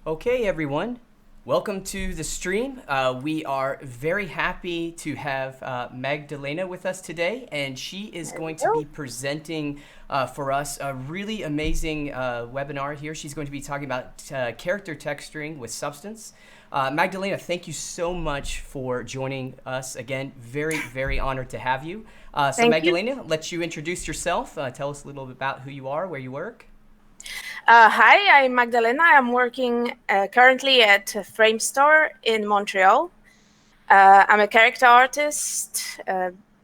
Okay, everyone. Welcome to the stream. We are very happy to have Magdalena with us today, and she is There we going to go. be presenting for us a really amazing webinar here. She's going to be talking about character texturing with Substance. Magdalena, thank you so much for joining us again. Very, very honored to have you. So, Thank you. Magdalena, let you introduce yourself. Tell us a little bit about who you are, where you work. Hi, I'm Magdalena. I'm working currently at Frame Store in Montreal. I'm a character artist.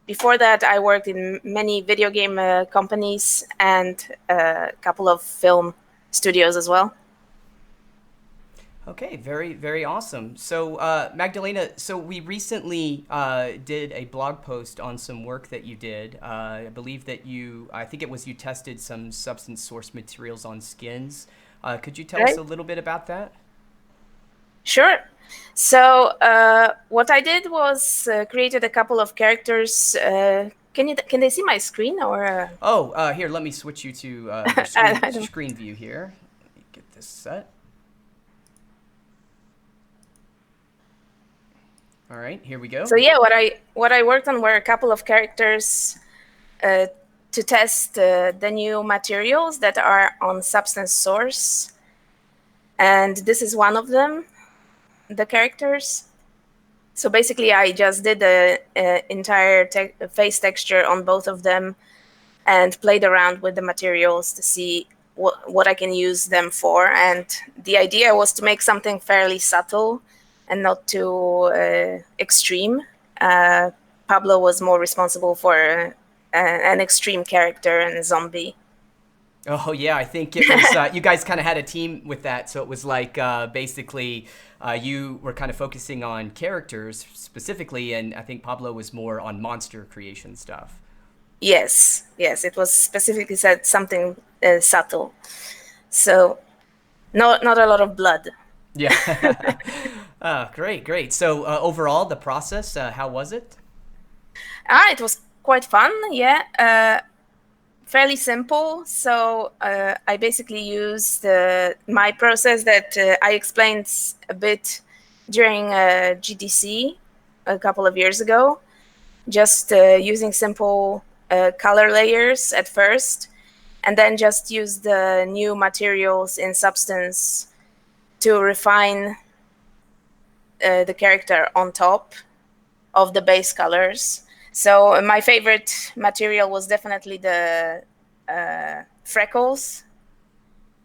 Before that, I worked in many video game companies and a couple of film studios as well. Okay, very, very awesome. So, Magdalena, so we recently did a blog post on some work that you did. I believe that I think it was you tested some substance source materials on skins. Could you tell us Right? a little bit about that? Sure. So what I did was created a couple of characters. Can they see my screen or Oh, here, let me switch you to your I don't. screen view here. Let me get this set. All right, here we go. So yeah, what I worked on were a couple of characters uh, to test the new materials that are on Substance Source, and this is one of them, the characters. So basically, I just did the entire face texture on both of them and played around with the materials to see what I can use them for. And the idea was to make something fairly subtle and not too extreme. Uh, Pablo was more responsible for an extreme character and a zombie. Oh yeah, I think it was you guys kind of had a team with that, so it was like basically you were kind of focusing on characters specifically, and I think Pablo was more on monster creation stuff. Yes, yes, it was specifically said something subtle. So not a lot of blood. Yeah. Great, great. So overall, the process, how was it? It was quite fun. Yeah, fairly simple. So I basically used my process that I explained a bit during GDC a couple of years ago, just using simple color layers at first, and then just use the new materials in Substance to refine the character on top of the base colors. So my favorite material was definitely the freckles.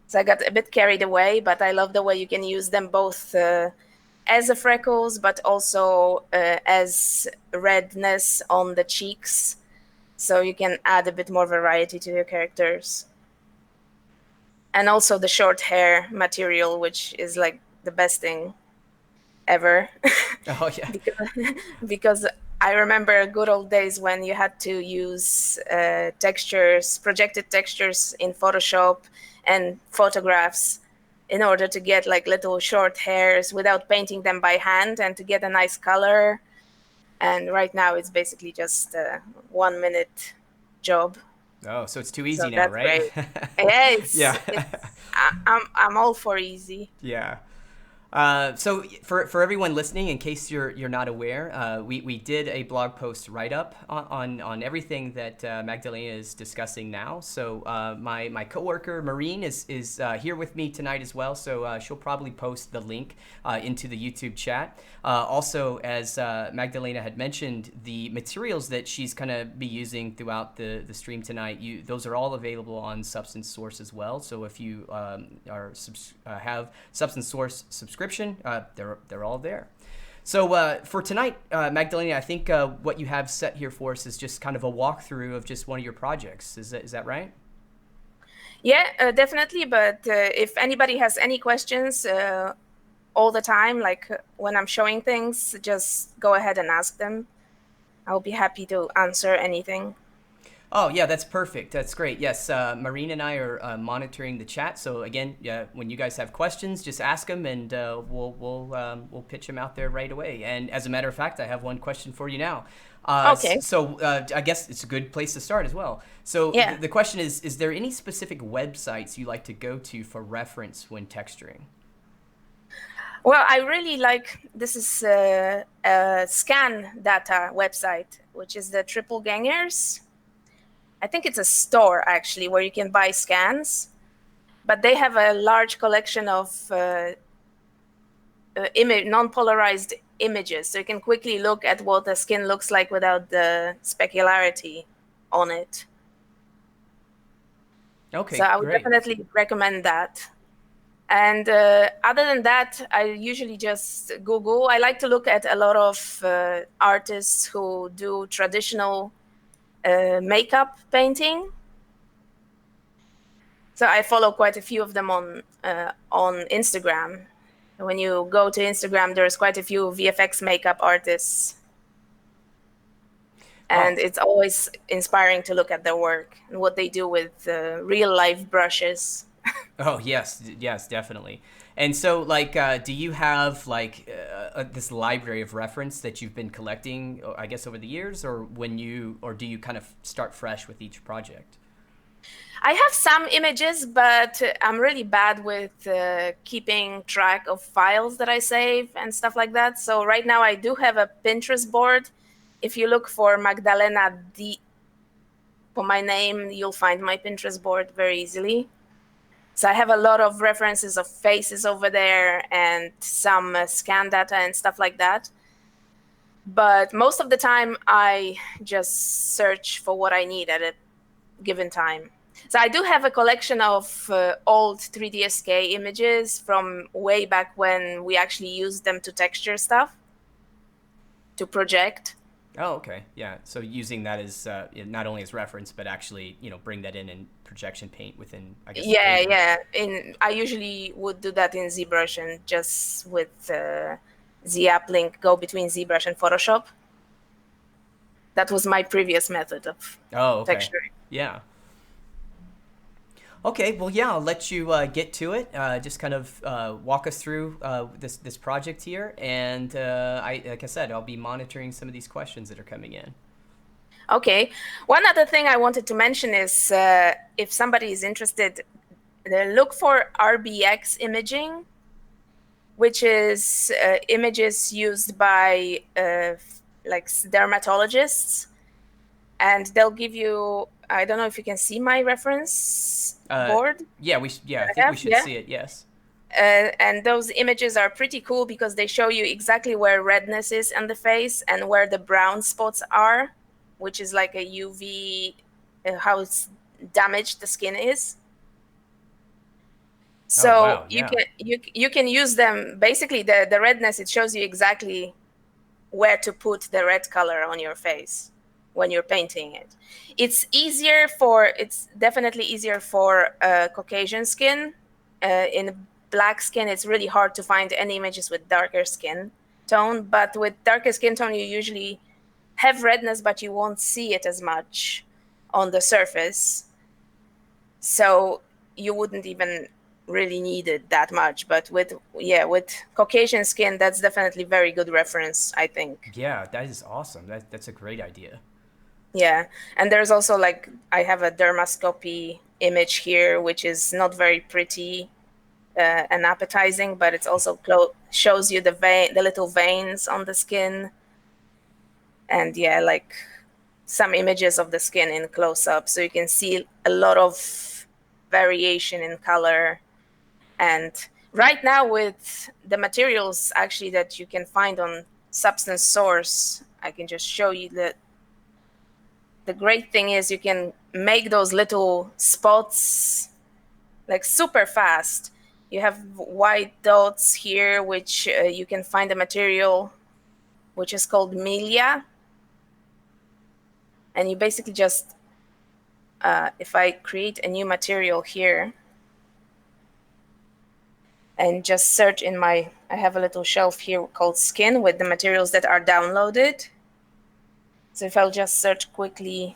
So I got a bit carried away, but I love the way you can use them both as a freckles, but also as redness on the cheeks. So you can add a bit more variety to your characters. And also the short hair material, which is like the best thing ever. Oh yeah. because because I remember good old days when you had to use textures, projected textures in Photoshop and photographs in order to get like little short hairs without painting them by hand and to get a nice color. And right now it's basically just a 1 minute job. Oh, so it's too So easy now, that's right? great. Yeah, Yeah. I'm all for easy. Yeah. So for everyone listening, in case you're not aware, we did a blog post write up on everything that Magdalena is discussing now. So my coworker Maureen is here with me tonight as well. So she'll probably post the link into the YouTube chat. Also, as Magdalena had mentioned, the materials that she's gonna be using throughout the stream tonight, those are all available on Substance Source as well. So if you have Substance Source subscription, they're all there. So for tonight, Magdalena, I think what you have set here for us is just kind of a walkthrough of just one of your projects. Is that right? Yeah, definitely. But if anybody has any questions all the time, like when I'm showing things, just go ahead and ask them. I'll be happy to answer anything. Oh yeah, that's perfect. That's great. Yes, Marine and I are monitoring the chat. So again, when you guys have questions, just ask them, and we'll pitch them out there right away. And as a matter of fact, I have one question for you now. Okay. I guess it's a good place to start as well. So Yeah. the question is there any specific websites you like to go to for reference when texturing? Well, I really like this is a scan data website, which is the Triple Gangers. I think it's a store actually where you can buy scans, but they have a large collection of non-polarized images, so you can quickly look at what the skin looks like without the specularity on it. So Okay, I would great. definitely recommend that. And other than that, I usually just Google. I like to look at a lot of artists who do traditional makeup painting. So I follow quite a few of them on Instagram. When you go to Instagram, there's quite a few VFX makeup artists, Oh, and it's always inspiring to look at their work and what they do with real life brushes. oh yes, yes, definitely. And so, like, do you have like this library of reference that you've been collecting, I guess, over the years, or or do you kind of start fresh with each project? I have some images, but I'm really bad with keeping track of files that I save and stuff like that. So right now I do have a Pinterest board. If you look for for my name, you'll find my Pinterest board very easily. So I have a lot of references of faces over there and some scan data and stuff like that. But most of the time, I just search for what I need at a given time. So I do have a collection of old 3DSK images from way back when we actually used them to texture stuff, to project. Oh, okay, yeah. So using that as not only as reference, but actually, bring that in projection paint within, I guess, Yeah, Painter. yeah. I usually would do that in ZBrush and just with Z Link go between ZBrush and Photoshop. That was my previous method of Oh, okay, texturing. yeah. Okay, well, yeah, I'll let you get to it. Just kind of walk us through this project here, and like I said, I'll be monitoring some of these questions that are coming in. Okay. One other thing I wanted to mention is if somebody is interested, look for RBX imaging, which is images used by like dermatologists, and they'll give you. I don't know if you can see my reference Uh, board yeah, yeah, I that I think we have. should Yeah. see it. Yes. And those images are pretty cool because they show you exactly where redness is on the face and where the brown spots are, which is like a UV, how it's damaged the skin is. Oh, So wow. Yeah. you can use them. Basically, the redness, it shows you exactly where to put the red color on your face when you're painting it. It's definitely easier for Caucasian skin. In black skin, it's really hard to find any images with darker skin tone, but with darker skin tone, you usually have redness, but you won't see it as much on the surface. So you wouldn't even really need it that much. But with Caucasian skin, that's definitely very good reference, I think. Yeah, that is awesome. That's a great idea. Yeah. And there's also like I have a dermoscopy image here, which is not very pretty and appetizing, but it's also shows you the little veins on the skin. And yeah, like some images of the skin in close up. So you can see a lot of variation in color. And right now, with the materials actually that you can find on Substance Source, I can just show you that the great thing is you can make those little spots like super fast. You have white dots here, which you can find a material which is called milia. And you basically just, if I create a new material here and just search I have a little shelf here called skin with the materials that are downloaded. So if I'll just search quickly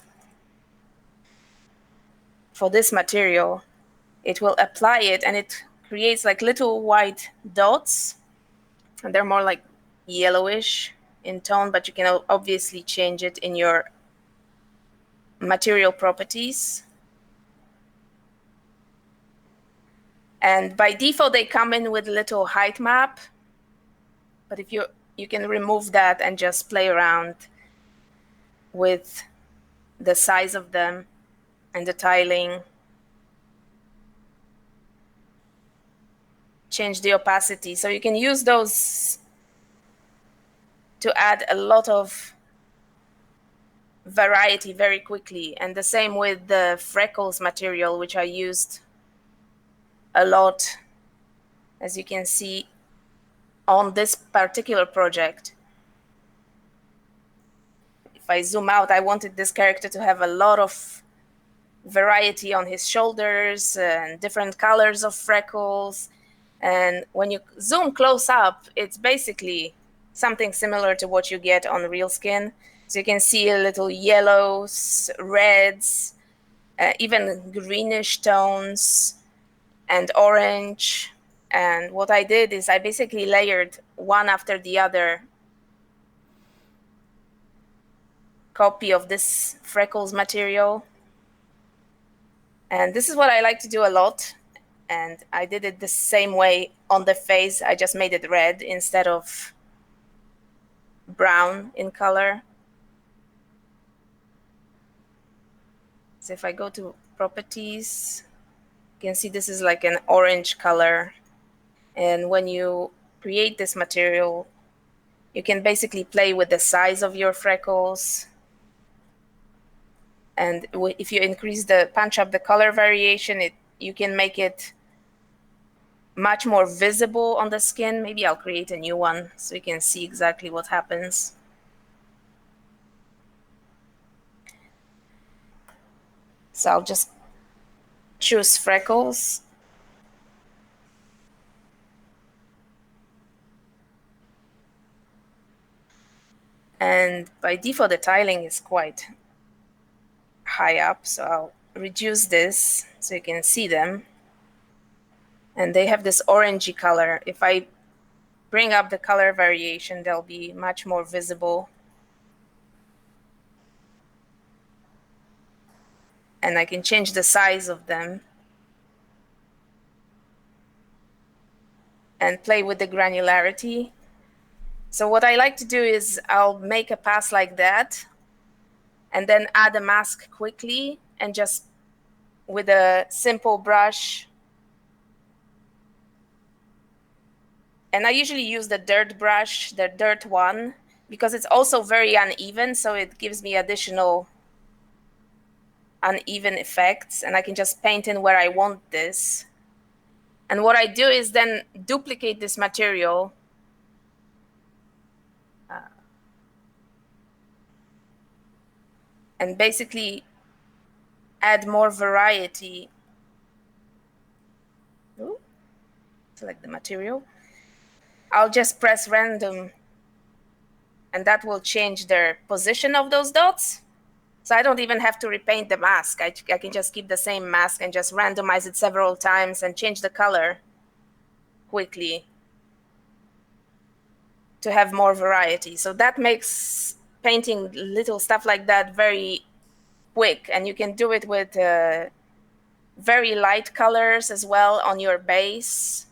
for this material, it will apply it and it creates like little white dots. And they're more like yellowish in tone, but you can obviously change it in your material properties. And by default, they come in with a little height map. But if you can remove that and just play around with the size of them and the tiling. Change the opacity. So you can use those to add a lot of variety very quickly. And the same with the freckles material, which I used a lot, as you can see on this particular project. If I zoom out, I wanted this character to have a lot of variety on his shoulders and different colors of freckles. And when you zoom close up, it's basically something similar to what you get on real skin. So you can see a little yellows, reds, even greenish tones, and orange. And what I did is I basically layered one after the other copy of this freckles material. And this is what I like to do a lot. And I did it the same way on the face. I just made it red instead of brown in color. So if I go to properties, you can see this is like an orange color. And when you create this material, you can basically play with the size of your freckles. And if you increase the punch up the color variation, you can make it much more visible on the skin. Maybe I'll create a new one so you can see exactly what happens. So I'll just choose freckles. And by default, the tiling is quite high up, so I'll reduce this so you can see them. And they have this orangey color. If I bring up the color variation, they'll be much more visible. And I can change the size of them and play with the granularity. So what I like to do is I'll make a pass like that and then add a mask quickly and just with a simple brush. And I usually use the dirt brush, the dirt one, because it's also very uneven, so it gives me additional uneven effects, and I can just paint in where I want this. And what I do is then duplicate this material and basically add more variety. Ooh, select the material. I'll just press random, and that will change the position of those dots. So I don't even have to repaint the mask. I can just keep the same mask and just randomize it several times and change the color quickly to have more variety. So that makes painting little stuff like that very quick. And you can do it with very light colors as well on your base.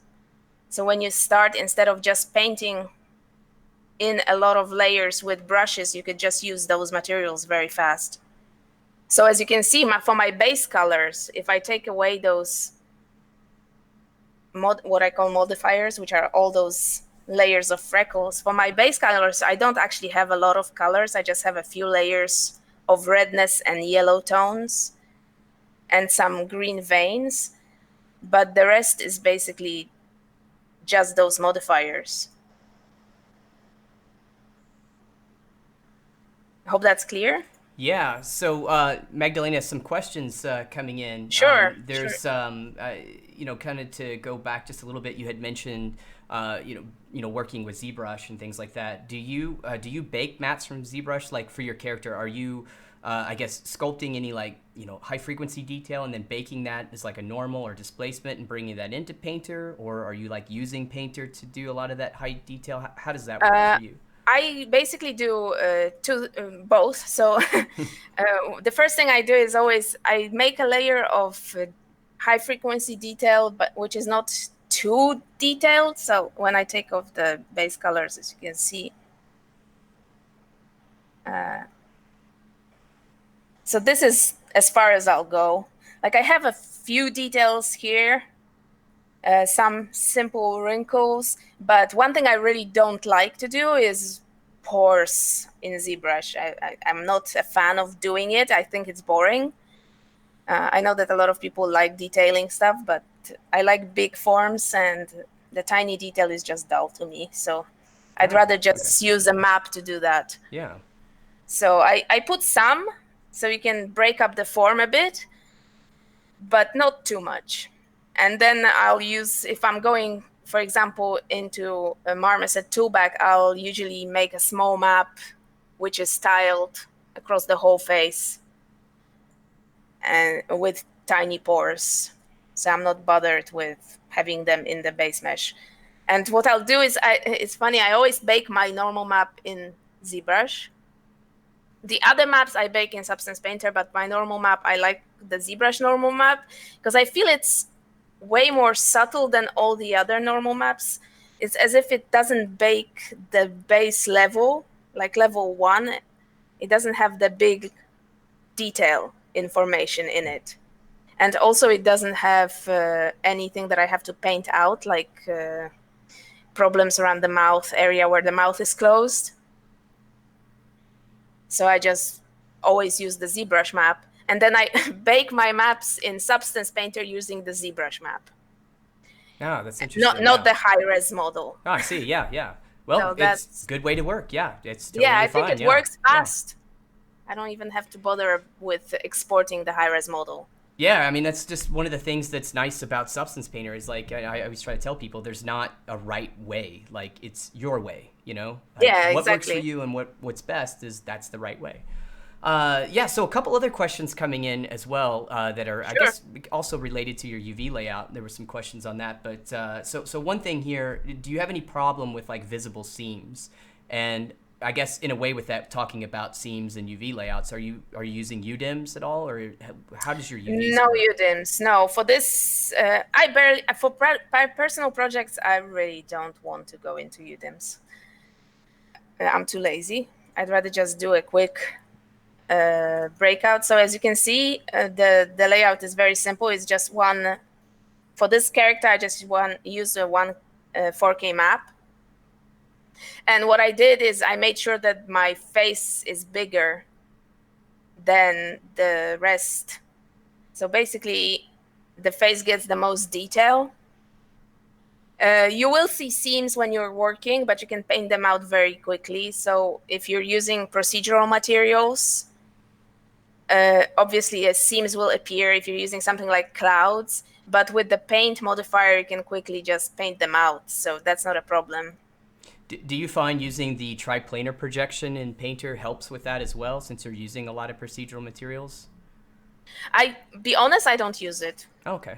So when you start, instead of just painting in a lot of layers with brushes, you could just use those materials very fast. So as you can see, for my base colors, if I take away those what I call modifiers, which are all those layers of freckles, for my base colors, I don't actually have a lot of colors. I just have a few layers of redness and yellow tones and some green veins. But the rest is basically just those modifiers. I hope that's clear. Yeah. So, Magdalena, some questions coming in. Sure. There's, sure. kind of to go back just a little bit. You had mentioned, working with ZBrush and things like that. Do you bake mats from ZBrush? Like for your character, are you, I guess, sculpting any high frequency detail and then baking that as like a normal or displacement and bringing that into Painter, or are you like using Painter to do a lot of that high detail? How does that work for you? I basically do both. So the first thing I do is always I make a layer of high frequency detail, but which is not too detailed. So when I take off the base colors, as you can see, so this is as far as I'll go. Like I have a few details here, some simple wrinkles, but one thing I really don't like to do is pores in ZBrush. I'm not a fan of doing it. I think it's boring. I know that a lot of people like detailing stuff, but I like big forms, and the tiny detail is just dull to me. So I'd Oh, rather okay. just use a map to do that. Yeah. So I put some, so you can break up the form a bit, but not too much. And then I'll use, if I'm going, for example, into a marmoset toolbag, I'll usually make a small map which is tiled across the whole face and with tiny pores. So I'm not bothered with having them in the base mesh. And what I'll do is, it's funny, I always bake my normal map in ZBrush. The other maps I bake in Substance Painter, but my normal map, I like the ZBrush normal map because I feel it's way more subtle than all the other normal maps. It's as if it doesn't bake the base level, like level 1. It doesn't have the big detail information in it. And also it doesn't have anything that I have to paint out, like problems around the mouth area where the mouth is closed. So I just always use the ZBrush map. And then I bake my maps in Substance Painter using the ZBrush map. Ah, that's Not interesting. not Yeah. the high-res model. Oh, I see. Yeah, yeah. Well, So it's that's, good way to work. Yeah, it's yeah, totally I think fine. it Yeah, works yeah. fast. I don't even have to bother with exporting the high-res model. Yeah, I mean that's just one of the things that's nice about Substance Painter is like I always try to tell people there's not a right way. Like it's your way, you know. Like Yeah, what works for exactly. you and what's best is that's the right way. Yeah, so a couple other questions coming in as well that are, I Sure. guess, also related to your UV layout. There were some questions on that, but so one thing here: do you have any problem with like visible seams? And I guess in a way, with that, talking about seams and UV layouts, are you using UDIMs at all, or how does your UVs No work? UDIMs. No, for this, for personal projects, I really don't want to go into UDIMs. I'm too lazy. I'd rather just do a quick breakout. So as you can see, the layout is very simple. It's just one, for this character, I just use a one 4K map. And what I did is I made sure that my face is bigger than the rest. So basically, the face gets the most detail. You will see seams when you're working, but you can paint them out very quickly. So if you're using procedural materials, obviously seams will appear if you're using something like clouds, but with the paint modifier, you can quickly just paint them out. So that's not a problem. Do you find using the triplanar projection in Painter helps with that as well, since you're using a lot of procedural materials? Be honest, I don't use it. Oh, okay.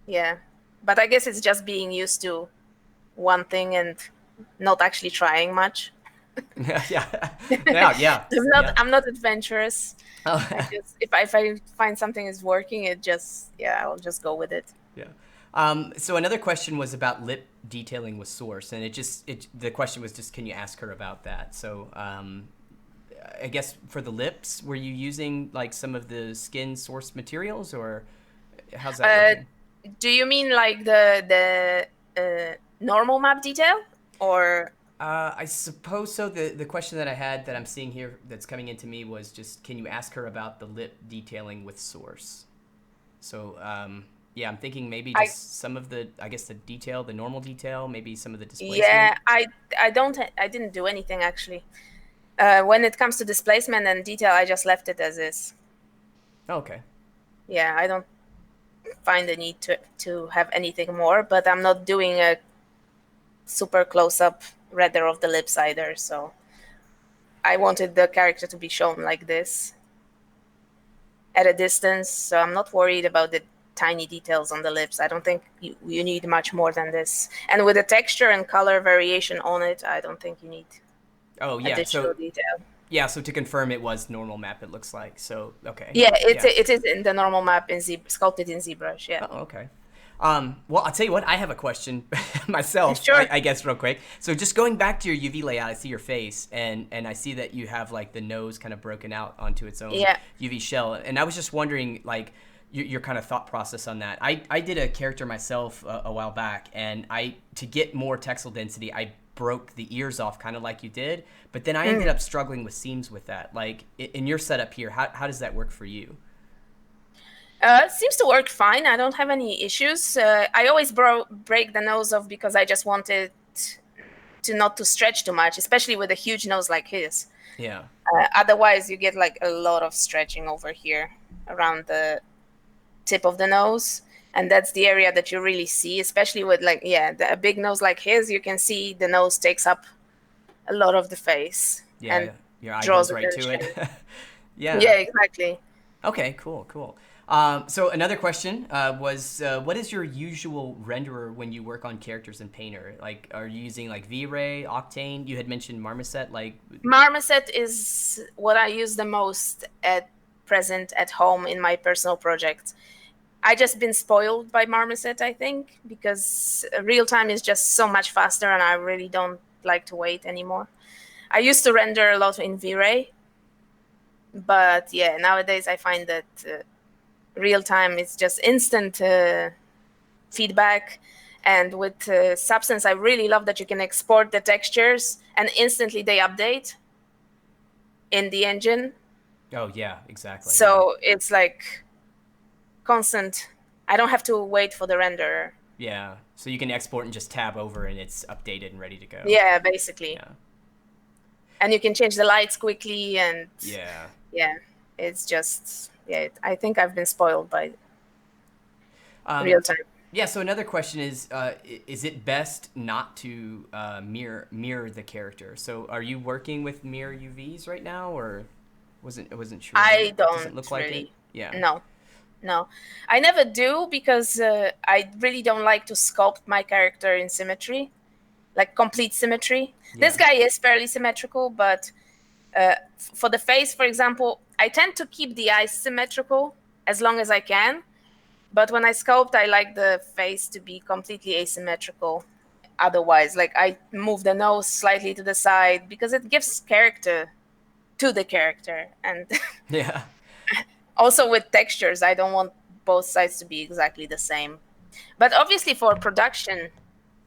Yeah. But I guess it's just being used to one thing and not actually trying much. Yeah, yeah, yeah, yeah, yeah. I'm not adventurous. Oh, I just, if I find something is working, it just, yeah, I'll just go with it. yeah. So another question was about lip detailing with source, and the question was just, can you ask her about that? So I guess for the lips, were you using like some of the skin source materials, or how's that Uh, working? do you mean like the normal map detail, or I suppose so. The question that I had that I'm seeing here that's coming into me was just, can you ask her about the lip detailing with source? So yeah, I'm thinking maybe I just some of the, I guess the detail, the normal detail, maybe some of the displacement. yeah, I didn't do anything actually. When it comes to displacement and detail, I just left it as is. Oh, okay. Yeah, I don't find the need to have anything more, but I'm not doing a super close up redder of the lips either, so I wanted the character to be shown like this at a distance, so I'm not worried about the tiny details on the lips. I don't think you need much more than this. And with the texture and color variation on it, I don't think you need Oh yeah. additional So detail. yeah. So to confirm, it was normal map. It looks like. So okay. Yeah, Yeah. it is in the normal map in Z, sculpted in ZBrush. Yeah. Oh, okay. Well, I'll tell you what. I have a question myself. Sure. I guess real quick. So just going back to your UV layout, I see your face, and I see that you have like the nose kind of broken out onto its own Yeah. UV shell. And I was just wondering, like, your kind of thought process on that. I did a character myself a while back, and to get more texel density, I broke the ears off, kind of like you did. But then I ended Mm. up struggling with seams with that. Like in your setup here, how does that work for you? It seems to work fine. I don't have any issues. I always break the nose off because I just wanted to not to stretch too much, especially with a huge nose like his. Yeah. Otherwise, you get like a lot of stretching over here around the tip of the nose, and that's the area that you really see, especially with like a big nose like his. You can see the nose takes up a lot of the face and Yeah. Your eye draws goes right to it. attention. Yeah. Yeah, exactly. Okay, cool. So another question was, what is your usual renderer when you work on characters in Painter? Like, are you using like V-Ray, Octane? You had mentioned Marmoset. Like, Marmoset is what I use the most at present at home in my personal projects. I just been spoiled by Marmoset, I think, because real time is just so much faster, and I really don't like to wait anymore. I used to render a lot in V-Ray, but yeah, nowadays I find that real time is just instant feedback. And with Substance, I really love that you can export the textures and instantly they update in the engine. oh yeah, exactly. Yeah, So it's like constant. I don't have to wait for the renderer. yeah. So you can export and just tab over, and it's updated and ready to go. Yeah, basically. Yeah, And you can change the lights quickly. And yeah. yeah, it's just, yeah, I think I've been spoiled by Um, real time. yeah. So another question is it best not to mirror the character? So are you working with mirror UVs right now, or wasn't sure? I Doesn't don't look like it. really. Yeah. No, no. I never do because I really don't like to sculpt my character in symmetry, like complete symmetry. This Yeah. guy is fairly symmetrical, but for the face, for example, I tend to keep the eyes symmetrical as long as I can. But when I sculpt, I like the face to be completely asymmetrical. Otherwise, like I move the nose slightly to the side because it gives character to the character. And Yeah. also with textures, I don't want both sides to be exactly the same. But obviously for production,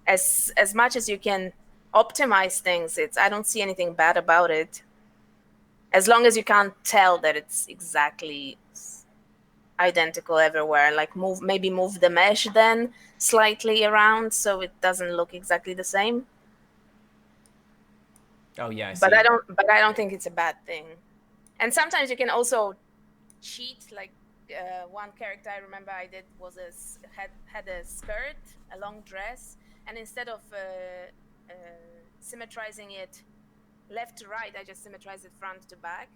as much as you can optimize things, it's I don't see anything bad about it. As long as you can't tell that it's exactly identical everywhere, like maybe move the mesh then slightly around so it doesn't look exactly the same. Oh yeah, I But I see. don't think it's a bad thing. And sometimes you can also cheat, like one character I remember I did was had a skirt, a long dress, and instead of symmetrizing it left to right, I just symmetrized it front to back.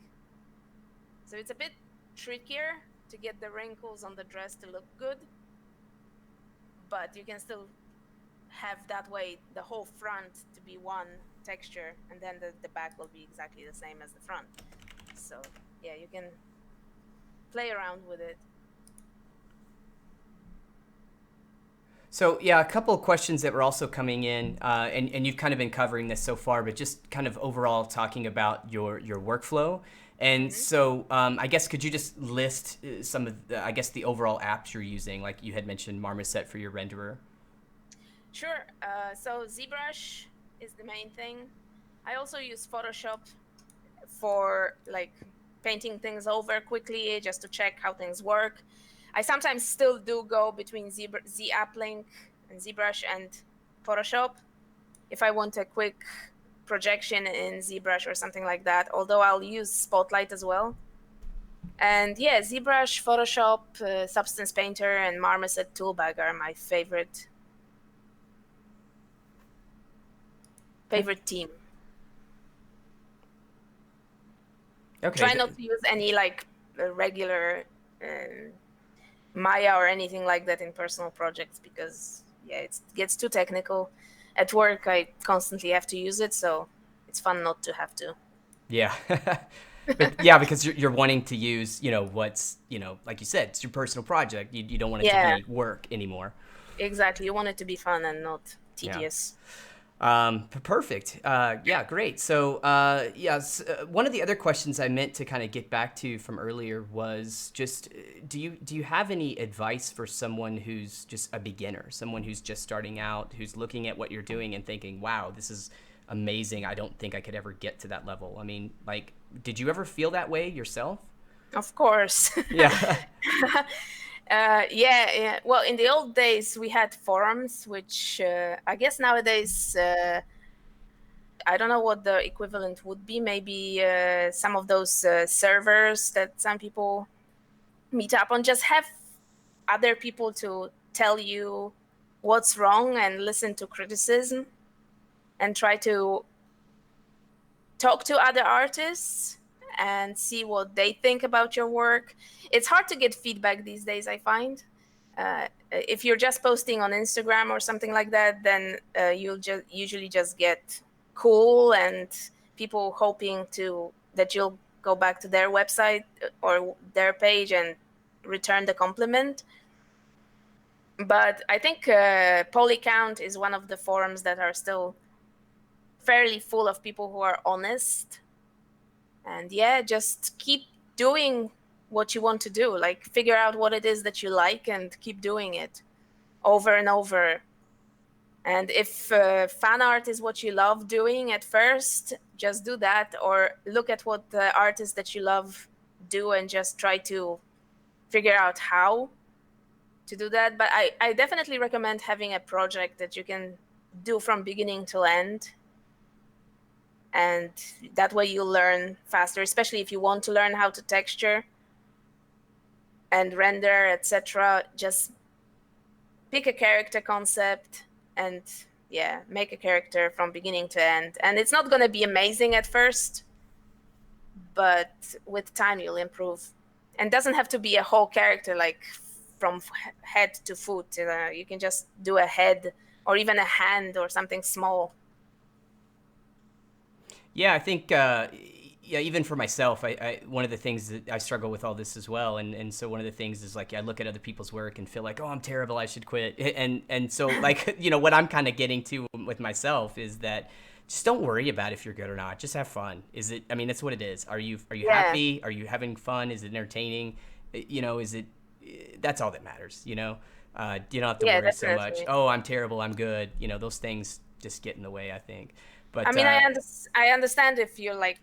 So it's a bit trickier to get the wrinkles on the dress to look good, but you can still have that way the whole front to be one texture, and then the back will be exactly the same as the front. So yeah, you can play around with it. So yeah, a couple of questions that were also coming in, and you've kind of been covering this so far, but just kind of overall talking about your workflow. And so I guess could you just list some of the, I guess the overall apps you're using? Like you had mentioned Marmoset for your renderer. Sure. So ZBrush is the main thing. I also use Photoshop for like painting things over quickly just to check how things work. I sometimes still do go between ZAppLink and ZBrush and Photoshop if I want a quick projection in ZBrush or something like that, although I'll use Spotlight as well. And yeah, ZBrush, Photoshop, Substance Painter, and Marmoset Toolbag are my favorite team. Okay. Try not to use any like regular Maya or anything like that in personal projects because yeah, it gets too technical. At work, I constantly have to use it, so it's fun not to have to. Yeah. But yeah, because you're wanting to use, what's, like you said, it's your personal project. You don't want it to Yeah, be work anymore. Exactly. You want it to be fun and not Yeah. tedious. Perfect. Yeah, great. So, yes, one of the other questions I meant to kind of get back to from earlier was just, do you have any advice for someone who's just a beginner, someone who's just starting out, who's looking at what you're doing and thinking, "Wow, this is amazing. I don't think I could ever get to that level." I mean, like, did you ever feel that way yourself? Of course. Yeah. Yeah, yeah. Well, in the old days, we had forums, which I guess nowadays, I don't know what the equivalent would be. Maybe some of those servers that some people meet up on, just have other people to tell you what's wrong and listen to criticism and try to talk to other artists and see what they think about your work. It's hard to get feedback these days, I find. If you're just posting on Instagram or something like that, then you'll just usually just get cool and people hoping to that you'll go back to their website or their page and return the compliment. But I think Polycount is one of the forums that are still fairly full of people who are honest. And yeah, just keep doing what you want to do. Like, figure out what it is that you like and keep doing it over and over. And if fan art is what you love doing at first, just do that, or look at what the artists that you love do and just try to figure out how to do that. But I definitely recommend having a project that you can do from beginning to end. And that way you'll learn faster, especially if you want to learn how to texture and render, etc. Just pick a character concept and yeah, make a character from beginning to end. And it's not going to be amazing at first, but with time you'll improve. And doesn't have to be a whole character, like from head to foot. You can just do a head or even a hand or something small. Yeah, I think yeah, even for myself, I one of the things that I struggle with all this as well, and so one of the things is like I look at other people's work and feel like, oh, I'm terrible, I should quit, and so like what I'm kind of getting to with myself is that just don't worry about if you're good or not, just have fun. Is it? I mean, that's what it is. Are you Yeah, happy? Are you having fun? Is it entertaining? Is it? That's all that matters. You don't have to yeah, worry so much. definitely. Oh, I'm terrible. I'm good. Those things just get in the way, I think. I But mean, I understand if you're like,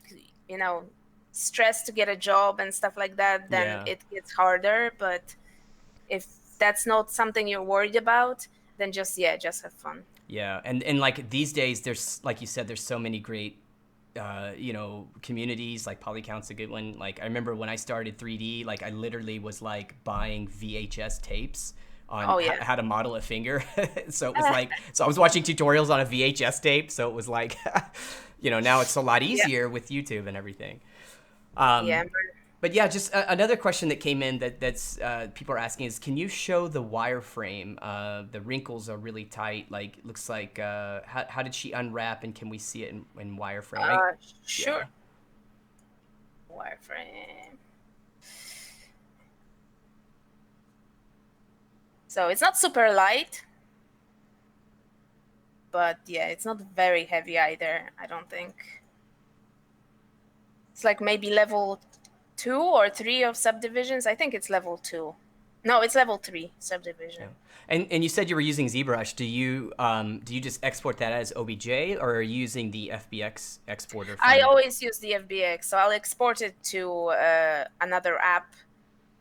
you know, stressed to get a job and stuff like that, then yeah. it gets harder. But if that's not something you're worried about, then just, yeah, just have fun. Yeah, and like these days, there's like you said, there's so many great, communities. Like Polycount's a good one. Like I remember when I started 3D, like I literally was like buying VHS tapes on Oh yeah. how to model a finger. So it was like, so I was watching tutorials on a VHS tape. So it was like, now it's a lot Yeah, easier with YouTube and everything. yeah. But yeah, just another question that came in that's people are asking is, can you show the wireframe? The wrinkles are really tight. Like, looks like how did she unwrap, and can we see it in wireframe? Uh, Yeah, sure. Wireframe. So it's not super light, but yeah, it's not very heavy either, I don't think. It's like maybe level 2 or 3 of subdivisions. I think it's level 2. No, it's level 3 yeah. subdivision. And you said you were using ZBrush. Do you just export that as OBJ, or are you using the FBX exporter I from? always use the FBX, so I'll export it to another app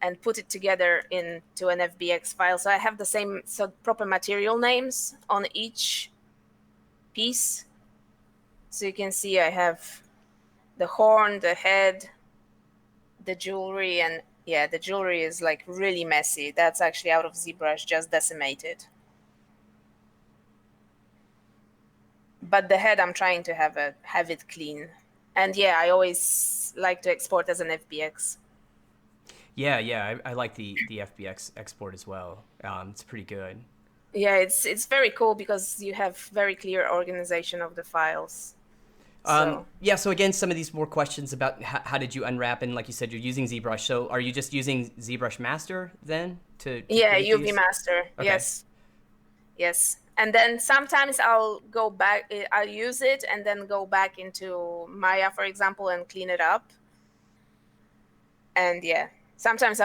and put it together into an FBX file. So I have the same, so proper material names on each piece. So you can see I have the horn, the head, the jewelry, and yeah, the jewelry is like really messy. That's actually out of ZBrush, just decimated. But the head, I'm trying to have it clean. And yeah, I always like to export as an FBX. Yeah, yeah, I like the FBX export as well. It's pretty good. Yeah, it's very cool because you have very clear organization of the files. So Yeah, so again, some of these more questions about how did you unwrap, and like you said, you're using ZBrush. So are you just using ZBrush Master then to yeah, create UV these? Master, Okay. yes. Yes. And then sometimes I'll go back, I'll use it and then go back into Maya, for example, and clean it up. And yeah, sometimes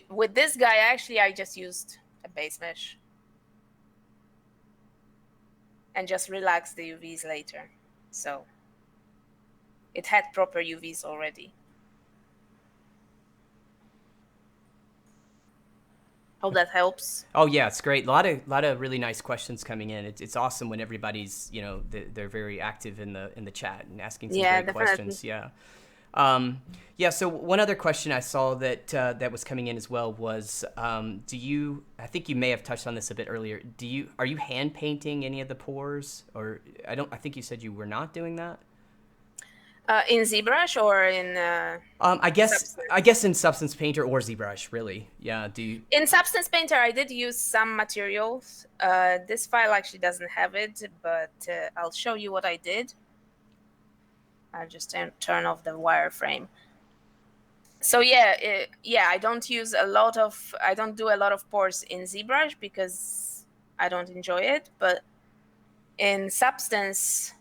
with this guy, actually, I just used a base mesh and just relax the UVs later. So it had proper UVs already. Hope that helps. Oh yeah, it's great. A lot of really nice questions coming in. It's awesome when everybody's they're very active in the chat and asking some Yeah, great definitely. questions. Yeah. Yeah. So one other question I saw that was coming in as well was, do you? I think you may have touched on this a bit earlier. Are you hand painting any of the pores, or I don't? I think you said you were not doing that. In ZBrush or in I guess Substance? I guess in Substance Painter or ZBrush, really. Yeah. Do you? In Substance Painter, I did use some materials. This file actually doesn't have it, but I'll show you what I did. I'll just turn off the wireframe. So yeah, I don't do a lot of pores in ZBrush because I don't enjoy it. But in Substance,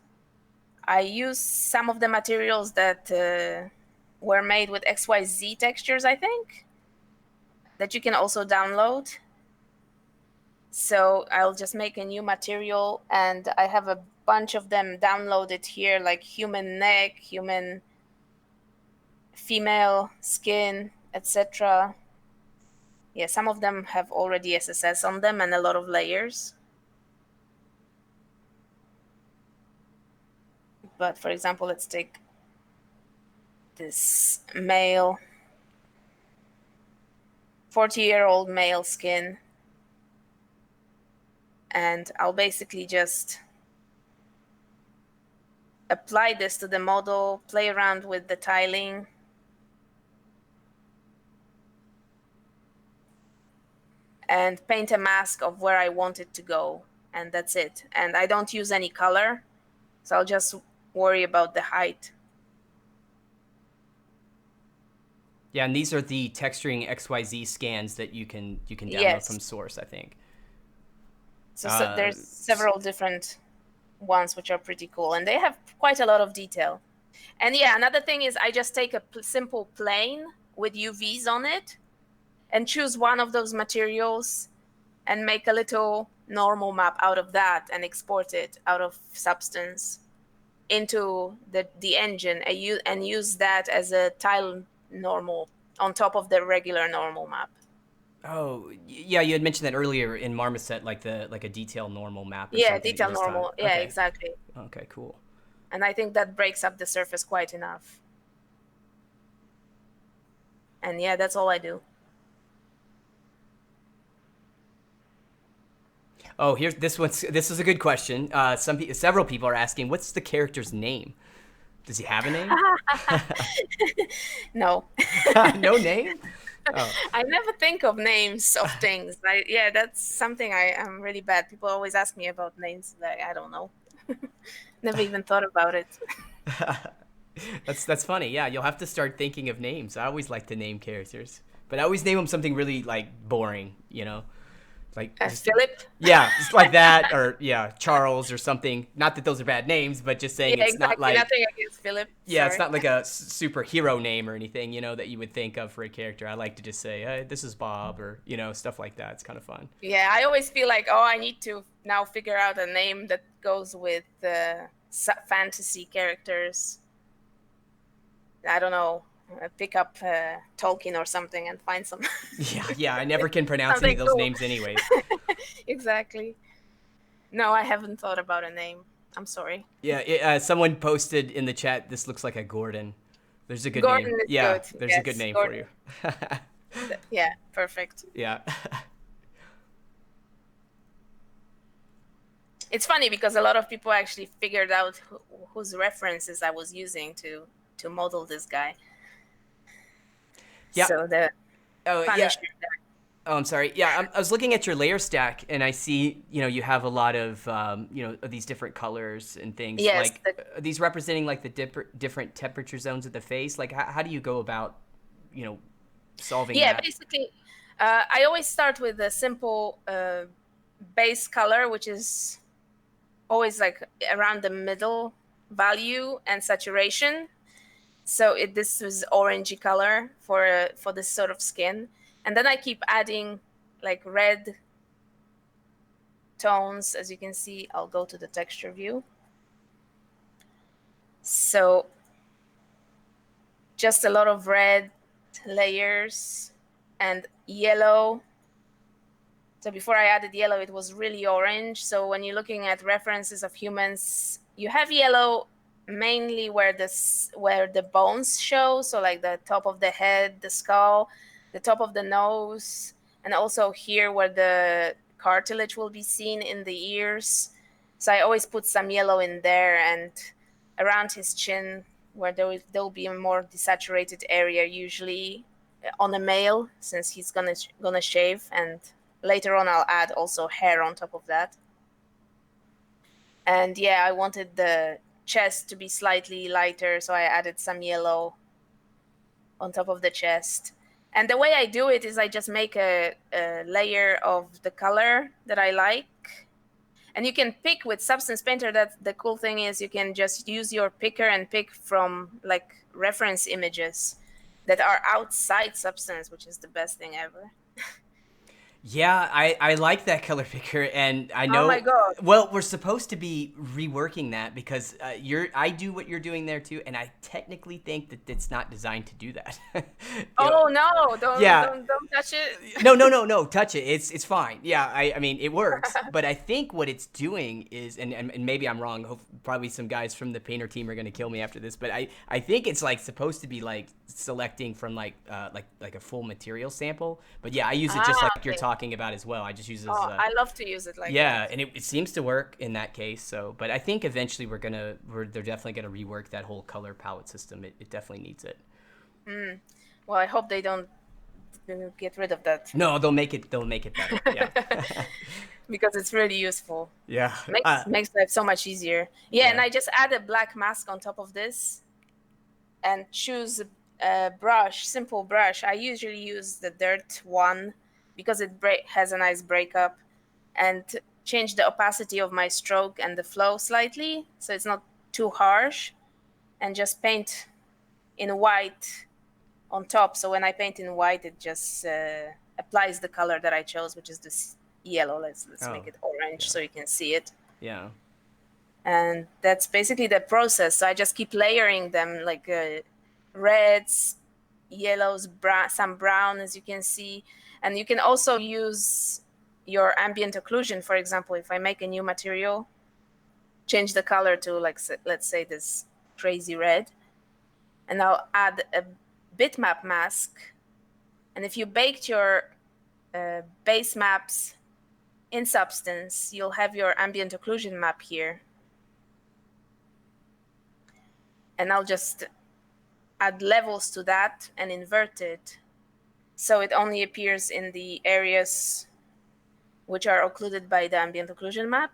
I use some of the materials that were made with XYZ textures, I think, that you can also download. So I'll just make a new material, and I have a bunch of them downloaded here, like human neck, human female skin, etc. Yeah, some of them have already SSS on them and a lot of layers. But for example, let's take this male, 40-year-old male skin. And I'll basically just apply this to the model, play around with the tiling. And paint a mask of where I want it to go. And that's it. And I don't use any color. So I'll just worry about the height. Yeah, and these are the texturing XYZ scans that you can download Yes. from source, I think. So there's several different ones which are pretty cool, and they have quite a lot of detail. And yeah, another thing is I just take a simple plane with UVs on it and choose one of those materials and make a little normal map out of that and export it out of Substance into the engine and use that as a tile normal on top of the regular normal map. Oh, yeah, you had mentioned that earlier in Marmoset, like a detail normal map or Yeah, something that you detail just taught. normal. Yeah, Okay. exactly. Okay, cool. And I think that breaks up the surface quite enough. And yeah, that's all I do. Oh, here's this one's. This is a good question. Several people are asking, what's the character's name? Does he have a name? No. No name? Oh. I never think of names of things. Yeah, that's something I'm really bad. People always ask me about names. Like, I don't know. Never even thought about it. That's funny. Yeah, you'll have to start thinking of names. I always like to name characters, but I always name them something really like boring, like just, Philip? yeah, just like that, or yeah, Charles or something. Not that those are bad names, but just saying Yeah, it's not exactly. like, Nothing against Philip. yeah, it's Sorry. not like a superhero name or anything, that you would think of for a character. I like to just say, hey, this is Bob, or stuff like that. It's kind of fun. Yeah, I always feel like, oh, I need to now figure out a name that goes with fantasy characters. I don't know, pick up Tolkien or something and find some. Yeah. I never can pronounce any of those cool. names, anyways. Exactly. No, I haven't thought about a name. I'm sorry. Yeah, someone posted in the chat, this looks like a Gordon. There's a good Gordon name. is Yeah, good. there's a good Yes, name Gordon. for you. Yeah, perfect. Yeah. It's funny because a lot of people actually figured out whose references I was using to model this guy. Yeah. So the Punisher. Yeah. Oh, I'm sorry. Yeah, I was looking at your layer stack, and I see, you have a lot of, of these different colors and things. Yes. Like, are these representing like the different temperature zones of the face? Like, how do you go about, solving that? Yeah, basically, I always start with a simple base color, which is always like around the middle value and saturation. So this is orangey color for this sort of skin. And then I keep adding like red tones. As you can see, I'll go to the texture view. So just a lot of red layers and yellow. So before I added yellow, it was really orange. So when you're looking at references of humans, you have yellow mainly where the bones show. So like the top of the head, the skull, the top of the nose, and also here where the cartilage will be seen in the ears. So I always put some yellow in there, and around his chin where there will be a more desaturated area, usually on a male, since he's gonna shave, and later on I'll add also hair on top of that. And yeah, I wanted the chest to be slightly lighter, so I added some yellow on top of the chest. And the way I do it is I just make a layer of the color that I like. And you can pick with Substance Painter. That the cool thing is you can just use your picker and pick from like reference images that are outside Substance, which is the best thing ever. Yeah, I like that color picker, and I Oh my know. god. Well, we're supposed to be reworking that because I do what you're doing there too, and I technically think that it's not designed to do that. You know, Oh no, don't yeah, don't don't touch it. no, touch it. It's fine. Yeah, I mean it works, but I think what it's doing is, and maybe I'm wrong. Probably some guys from the painter team are gonna kill me after this, but I think it's like supposed to be like selecting from like a full material sample. But yeah, I use it just like you're Okay. talking about as well. I just use it as Oh, I love to use it like that. yeah, and it seems to work in that case. So, but I think eventually they're definitely gonna rework that whole color palette system. It definitely needs it. Well, I hope they don't get rid of that No, they'll make it better. Yeah. because it's really useful. Yeah. Makes life so much easier. Yeah, and Yeah. I just add a black mask on top of this and choose a brush, simple brush. I usually use the dirt one because it has a nice breakup, and change the opacity of my stroke and the flow slightly so it's not too harsh, and just paint in white on top. So when I paint in white, it just applies the color that I chose, which is this yellow. Let's Oh, make it orange yeah. so you can see it. Yeah. And that's basically the process. So I just keep layering them like reds, yellows, some brown, as you can see. And you can also use your ambient occlusion. For example, if I make a new material, change the color to like, let's say this crazy red, and I'll add a bitmap mask. And if you baked your base maps in Substance, you'll have your ambient occlusion map here. And I'll just add levels to that and invert it so it only appears in the areas which are occluded by the ambient occlusion map.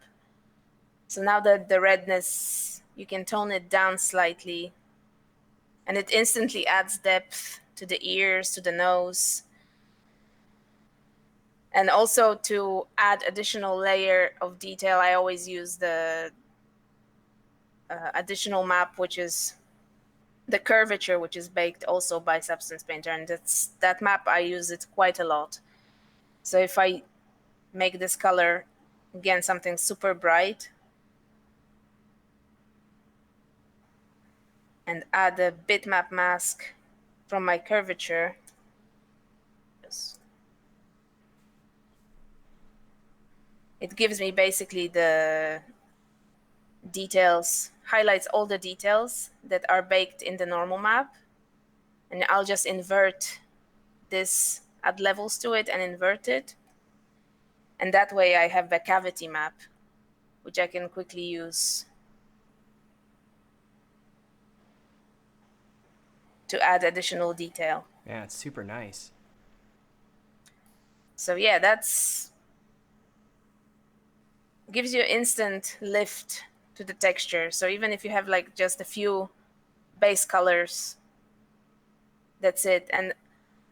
So now that the redness, you can tone it down slightly, and it instantly adds depth to the ears, to the nose. And also to add additional layer of detail, I always use the additional map, which is the curvature, which is baked also by Substance Painter. And that map, I use it quite a lot. So if I make this color, again, something super bright, and add a bitmap mask from my curvature, it gives me basically the details, highlights all the details that are baked in the normal map. And I'll just invert this, add levels to it and invert it. And that way I have the cavity map, which I can quickly use to add additional detail. Yeah, it's super nice. So yeah, that's gives you instant lift to the texture. So even if you have like just a few base colors, that's it. And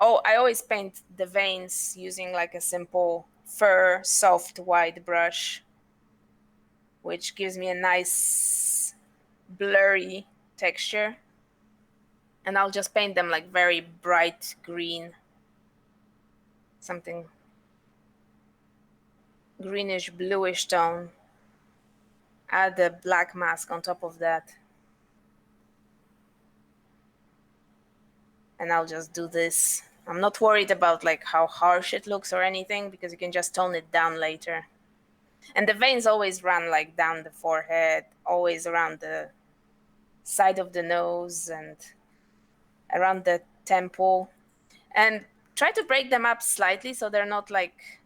oh, I always paint the veins using like a simple fur soft white brush, which gives me a nice blurry texture. And I'll just paint them like very bright green, something greenish bluish tone. Add the black mask on top of that. And I'll just do this. I'm not worried about like how harsh it looks or anything, because you can just tone it down later. And the veins always run like down the forehead, always around the side of the nose and around the temple. And try to break them up slightly so they're not like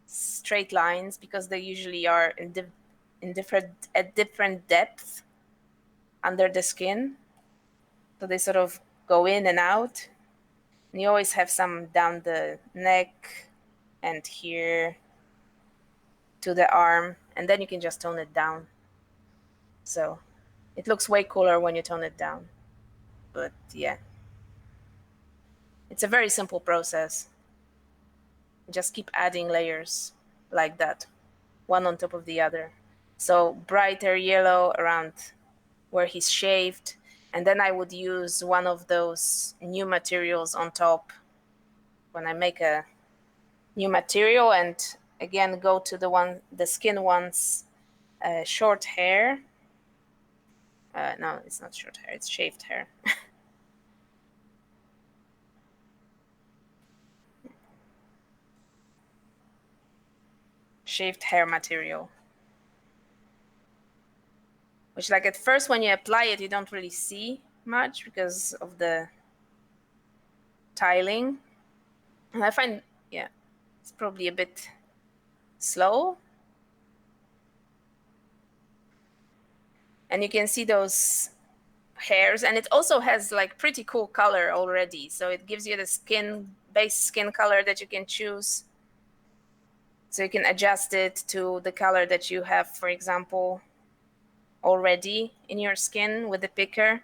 straight lines, because they usually are at different depths under the skin. So they sort of go in and out. And you always have some down the neck and here to the arm, and then you can just tone it down. So it looks way cooler when you tone it down. But yeah, it's a very simple process. Just keep adding layers like that, one on top of the other. So brighter yellow around where he's shaved, and then I would use one of those new materials on top when I make a new material, and again go to the skin one's short hair. No, it's not short hair, it's shaved hair. Shaved hair material, which like at first when you apply it you don't really see much because of the tiling. And I find, yeah, it's probably a bit slow. And you can see those hairs, and it also has like pretty cool color already. So it gives you the base skin color that you can choose. So you can adjust it to the color that you have, for example, already in your skin with the picker.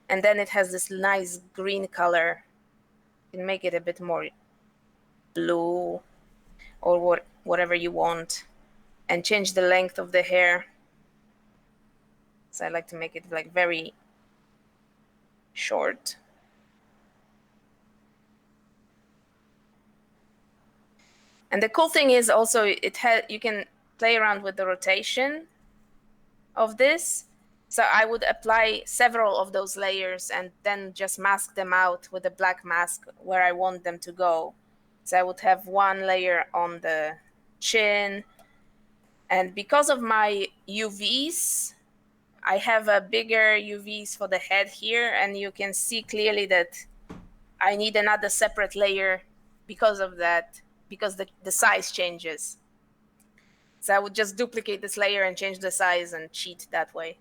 And then it has this nice green color. You can make it a bit more blue or whatever you want, and change the length of the hair. So I like to make it like very short. And the cool thing is also you can play around with the rotation of this. So I would apply several of those layers and then just mask them out with a black mask where I want them to go. So I would have one layer on the chin. And because of my UVs, I have a bigger UVs for the head here, and you can see clearly that I need another separate layer because of that, because the size changes. So I would just duplicate this layer and change the size and cheat that way.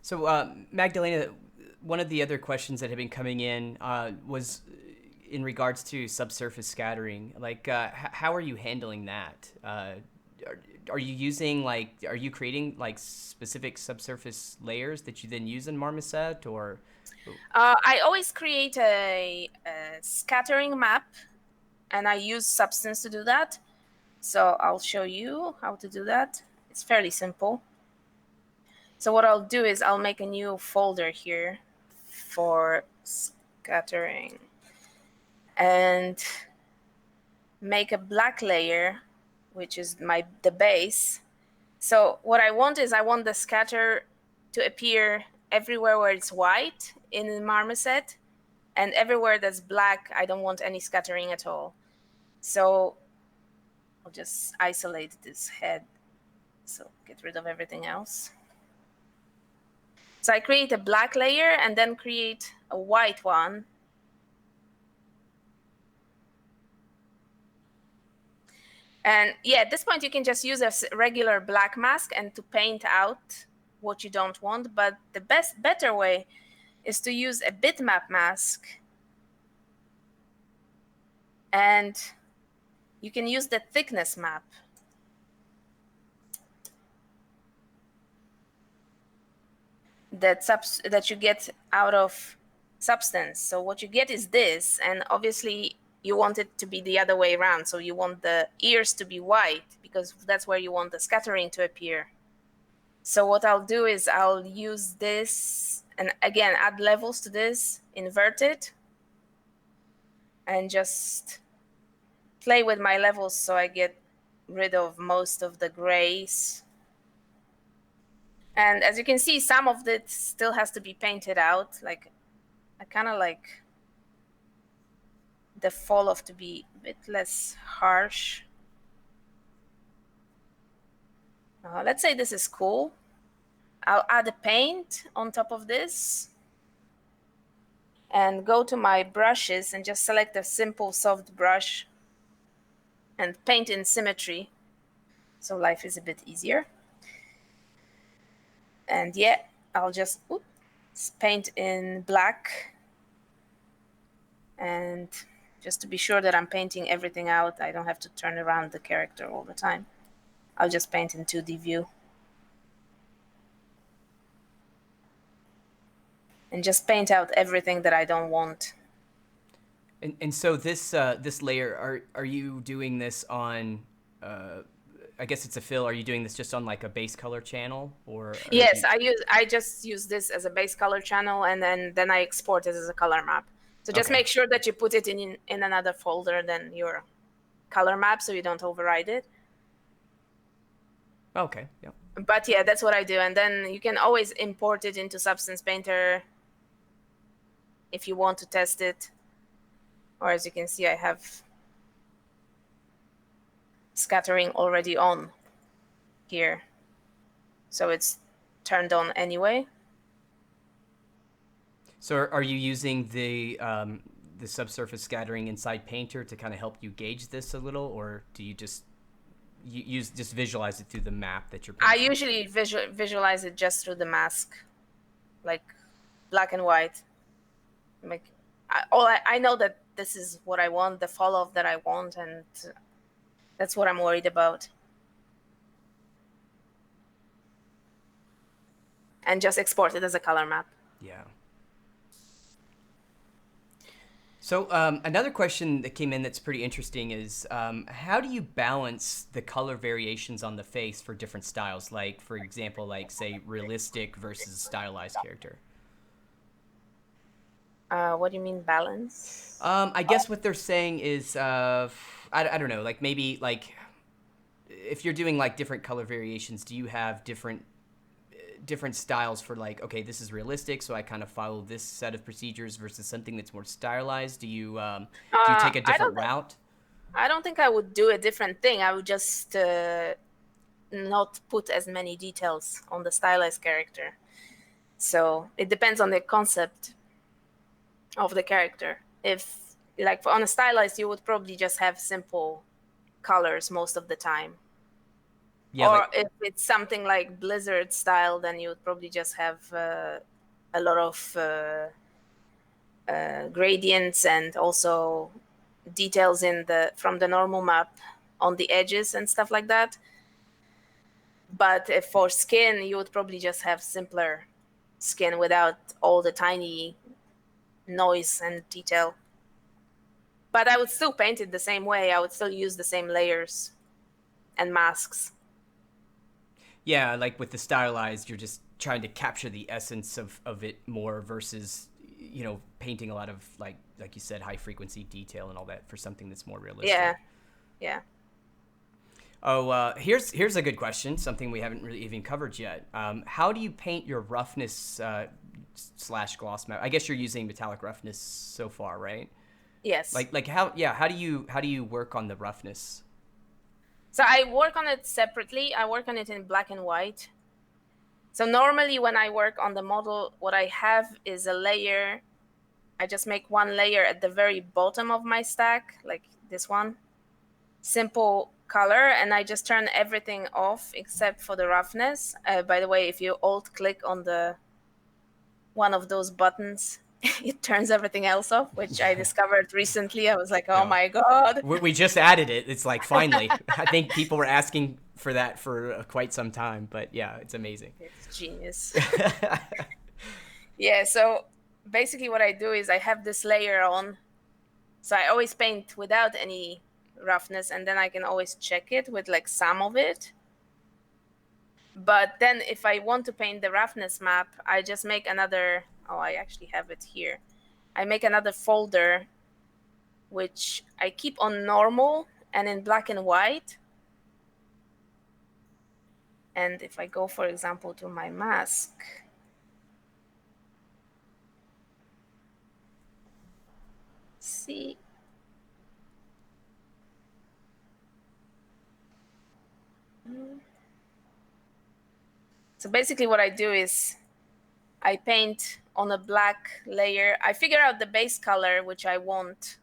So, Magdalena, one of the other questions that have been coming in was in regards to subsurface scattering. Like, how are you handling that? Are you using are you creating like specific subsurface layers that you then use in Marmoset, or? I always create a scattering map, and I use Substance to do that. So I'll show you how to do that. It's fairly simple. So what I'll do is I'll make a new folder here for scattering and make a black layer, which is the base. So what I want is I want the scatter to appear everywhere where it's white in the Marmoset, and everywhere that's black, I don't want any scattering at all. So I'll just isolate this head. So get rid of everything else. So I create a black layer and then create a white one. And yeah, at this point you can just use a regular black mask and to paint out what you don't want. But the better way is to use a bitmap mask. And you can use the thickness map. That you get out of substance. So what you get is this, and obviously you want it to be the other way around. So you want the ears to be white because that's where you want the scattering to appear. So what I'll do is I'll use this and again add levels to this, invert it, and just play with my levels so I get rid of most of the grays. And as you can see, some of it still has to be painted out. Like I kind of like the fall off to be a bit less harsh. Let's say this is cool. I'll add a paint on top of this and go to my brushes and just select a simple soft brush and paint in symmetry. So life is a bit easier. And yeah, I'll just paint in black. And just to be sure that I'm painting everything out, I don't have to turn around the character all the time. I'll just paint in 2D view. And just paint out everything that I don't want. And so this layer, are you doing this on? I guess it's a fill. Are you doing this just on like a base color channel, or Yes, I just use this as a base color channel, and then I export it as a color map. So just Okay. make sure that you put it in another folder than your color map, so you don't override it. Okay. Yeah. But yeah, that's what I do, and then you can always import it into Substance Painter if you want to test it. Or as you can see, I have scattering already on here, so it's turned on anyway. So are you using the subsurface scattering inside Painter to kind of help you gauge this a little, or do you just just visualize it through the map that you're painting? I usually visualize it just through the mask, like black and white. Like I know that this is what I want, the fall off that I want, and that's what I'm worried about. And just export it as a color map. Yeah. So another question that came in that's pretty interesting is how do you balance the color variations on the face for different styles? Like, for example, like say realistic versus stylized character. What do you mean balance? I guess what they're saying is, I don't know, like maybe like if you're doing like different color variations, do you have different styles for like, okay, this is realistic, so I kind of follow this set of procedures versus something that's more stylized? Do you take a different route? I don't think I would do a different thing. I would just not put as many details on the stylized character. So it depends on the concept of the character. If like on a stylized, you would probably just have simple colors most of the time. Yeah, Or like if it's something like Blizzard style, then you would probably just have a lot of gradients and also details from the normal map on the edges and stuff like that. But if for skin, you would probably just have simpler skin without all the tiny noise and detail. But I would still paint it the same way. I would still use the same layers and masks. yeah, like with the stylized, you're just trying to capture the essence of it more versus painting a lot of like you said, high frequency detail and all that for something that's more realistic. Yeah. Oh, here's a good question. Something we haven't really even covered yet. How do you paint your roughness slash gloss map? I guess you're using metallic roughness so far, right? Yes. Like how? Yeah. How do you work on the roughness? So I work on it separately. I work on it in black and white. So normally when I work on the model, what I have is a layer. I just make one layer at the very bottom of my stack, like this one. Simple color, and I just turn everything off except for the roughness. By the way, if you alt click on the one of those buttons, it turns everything else off, which I discovered recently. I was like, oh No. my god. We just added it. It's like finally. I think people were asking for that for quite some time, but yeah, it's amazing. It's genius. Yeah, so basically what I do is I have this layer on. So I always paint without any roughness, and then I can always check it with like some of it. But then if I want to paint the roughness map, I just make another, oh, I actually have it here. I make another folder, which I keep on normal and in black and white. And if I go, for example, to my mask, see, so basically what I do is I paint on a black layer. I figure out the base color, which I want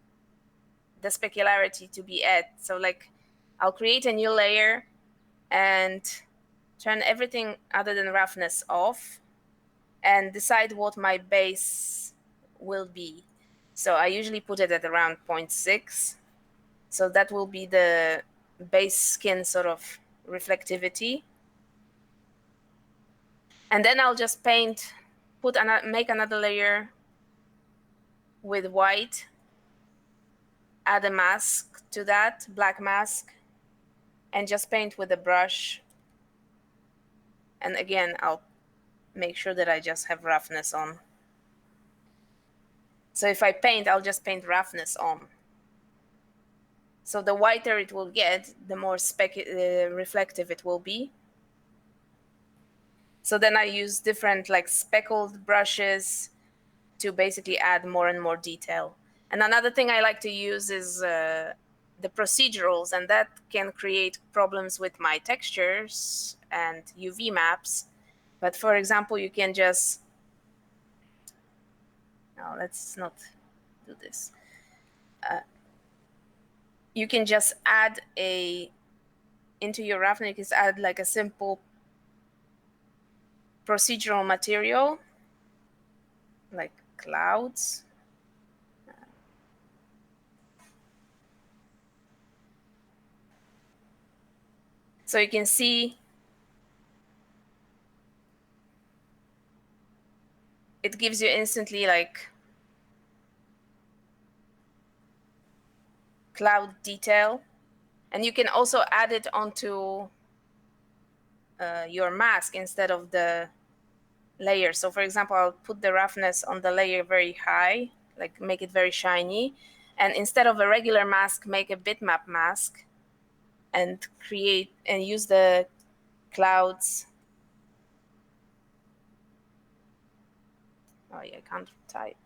the specularity to be at. So like I'll create a new layer and turn everything other than roughness off and decide what my base will be. So I usually put it at around 0.6. So that will be the base skin sort of reflectivity. And then I'll just paint, make another layer with white, add a mask to that, black mask, and just paint with a brush. And again, I'll make sure that I just have roughness on. So if I paint, I'll just paint roughness on. So the whiter it will get, the more reflective it will be. So then I use different like speckled brushes to basically add more and more detail. And another thing I like to use is the procedurals, and that can create problems with my textures and UV maps. But for example, you can just, no, let's not do this. You can just add into your roughness, you can just add like a simple procedural material, like clouds. So you can see it gives you instantly like cloud detail. And you can also add it onto your mask instead of the layer. So for example, I'll put the roughness on the layer very high, like make it very shiny. And instead of a regular mask, make a bitmap mask and create and use the clouds. Oh yeah, I can't type.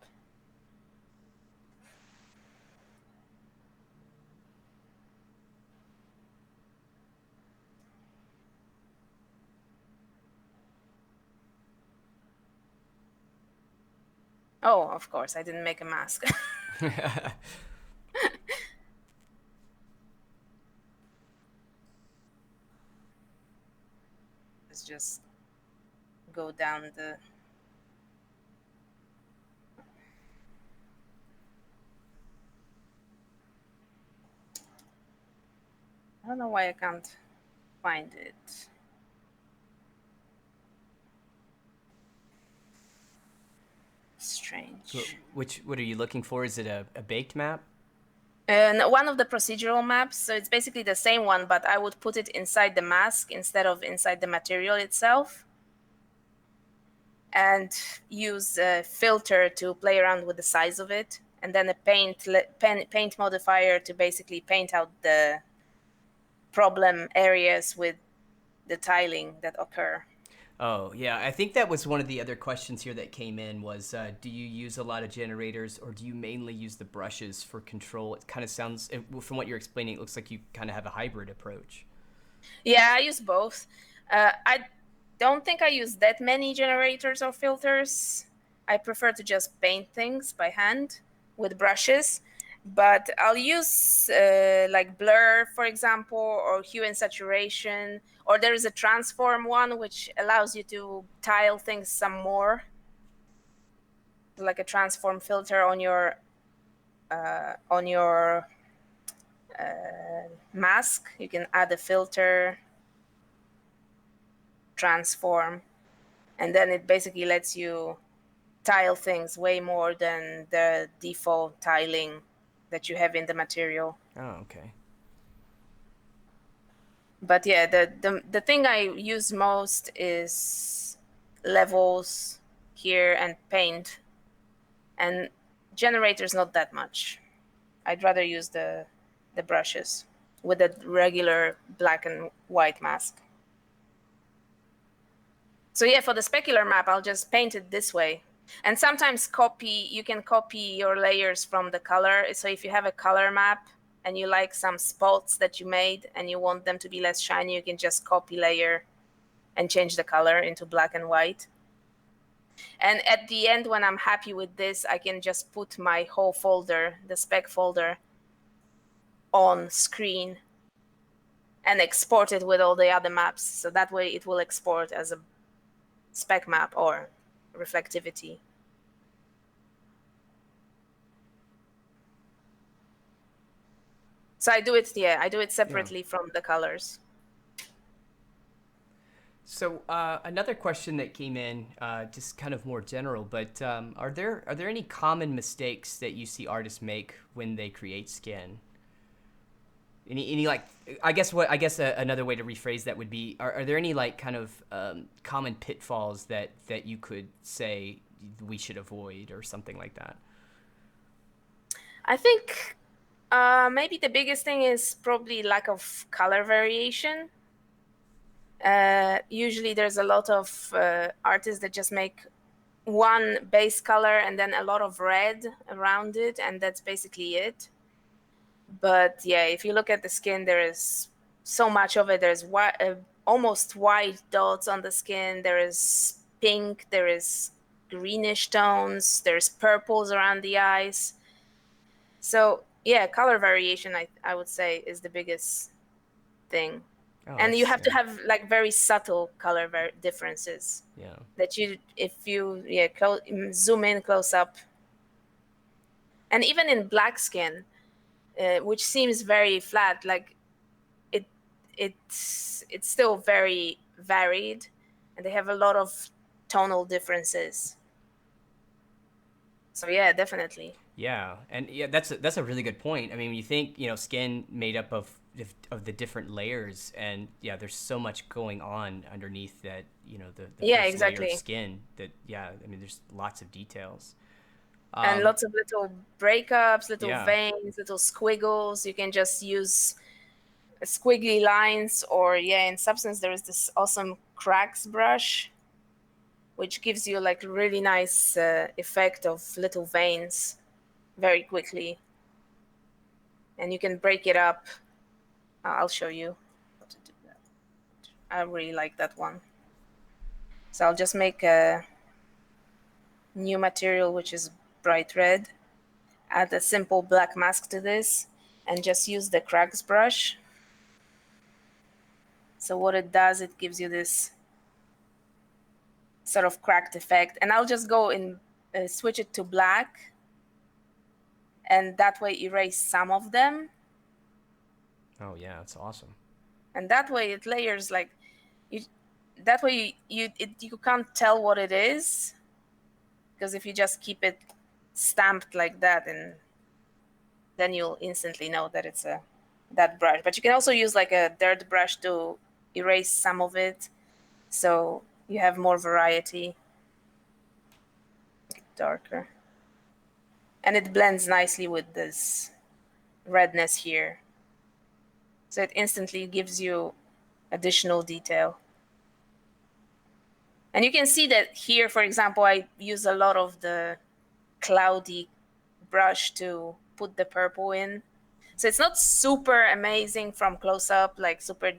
Oh, of course, I didn't make a mask. Let's just go down the. I don't know why I can't find it. Strange. What are you looking for? Is it a baked map? And one of the procedural maps, so it's basically the same one, but I would put it inside the mask instead of inside the material itself. And use a filter to play around with the size of it. And then a paint modifier to basically paint out the problem areas with the tiling that occur. Oh, yeah. I think that was one of the other questions here that came in was, do you use a lot of generators or do you mainly use the brushes for control? It kind of sounds, from what you're explaining, it looks like you kind of have a hybrid approach. Yeah, I use both. I don't think I use that many generators or filters. I prefer to just paint things by hand with brushes. But I'll use like blur, for example, or hue and saturation. Or there is a transform one, which allows you to tile things some more. Like a transform filter on your mask. You can add a filter, transform, and then it basically lets you tile things way more than the default tiling that you have in the material. Oh, okay. But yeah, the thing I use most is levels here and paint, and generators not that much. I'd rather use the brushes with a regular black and white mask. So yeah, for the specular map, I'll just paint it this way. And sometimes you can copy your layers from the color. So if you have a color map and you like some spots that you made and you want them to be less shiny, you can just copy layer and change the color into black and white. And at the end, when I'm happy with this, I can just put my whole folder, the spec folder, on screen and export it with all the other maps. So that way it will export as a spec map or reflectivity. So I do it separately from the colors. So another question that came in, just kind of more general, but are there any common mistakes that you see artists make when they create skin? Any like another way to rephrase that would be, are there any like kind of common pitfalls that you could say we should avoid or something like that? I think maybe the biggest thing is probably lack of color variation. Usually there's a lot of artists that just make one base color and then a lot of red around it, and that's basically it. But yeah, if you look at the skin, there is so much of it. There's almost white dots on the skin. There is pink. There is greenish tones. There's purples around the eyes. So yeah, color variation, I would say, is the biggest thing. Oh, And you that's have to have like very subtle color differences yeah. that if you zoom in close up. And even in black skin, which seems very flat, like it it's still very varied, and they have a lot of tonal differences. So yeah, definitely. Yeah, and yeah, that's a really good point. I mean, when you think, skin made up of the different layers, and yeah, there's so much going on underneath that, the Yeah, first layer of exactly. skin that, yeah, I mean, there's lots of details. And lots of little breakups, little Yeah. veins, little squiggles. You can just use squiggly lines, or yeah, in Substance there is this awesome cracks brush, which gives you like a really nice effect of little veins very quickly. And you can break it up. I'll show you how to do that. I really like that one. So I'll just make a new material, which is bright red, add a simple black mask to this, and just use the cracks brush. So what it does, it gives you this sort of cracked effect. And I'll just go and switch it to black, and that way erase some of them. Oh, yeah, that's awesome. And that way it layers like you. That way you can't tell what it is, because if you just keep it stamped like that, and then you'll instantly know that it's that brush. But you can also use like a dirt brush to erase some of it, so you have more variety. Darker, and it blends nicely with this redness here, so it instantly gives you additional detail. And you can see that here, for example, I use a lot of the cloudy brush to put the purple in. So it's not super amazing from close up, like super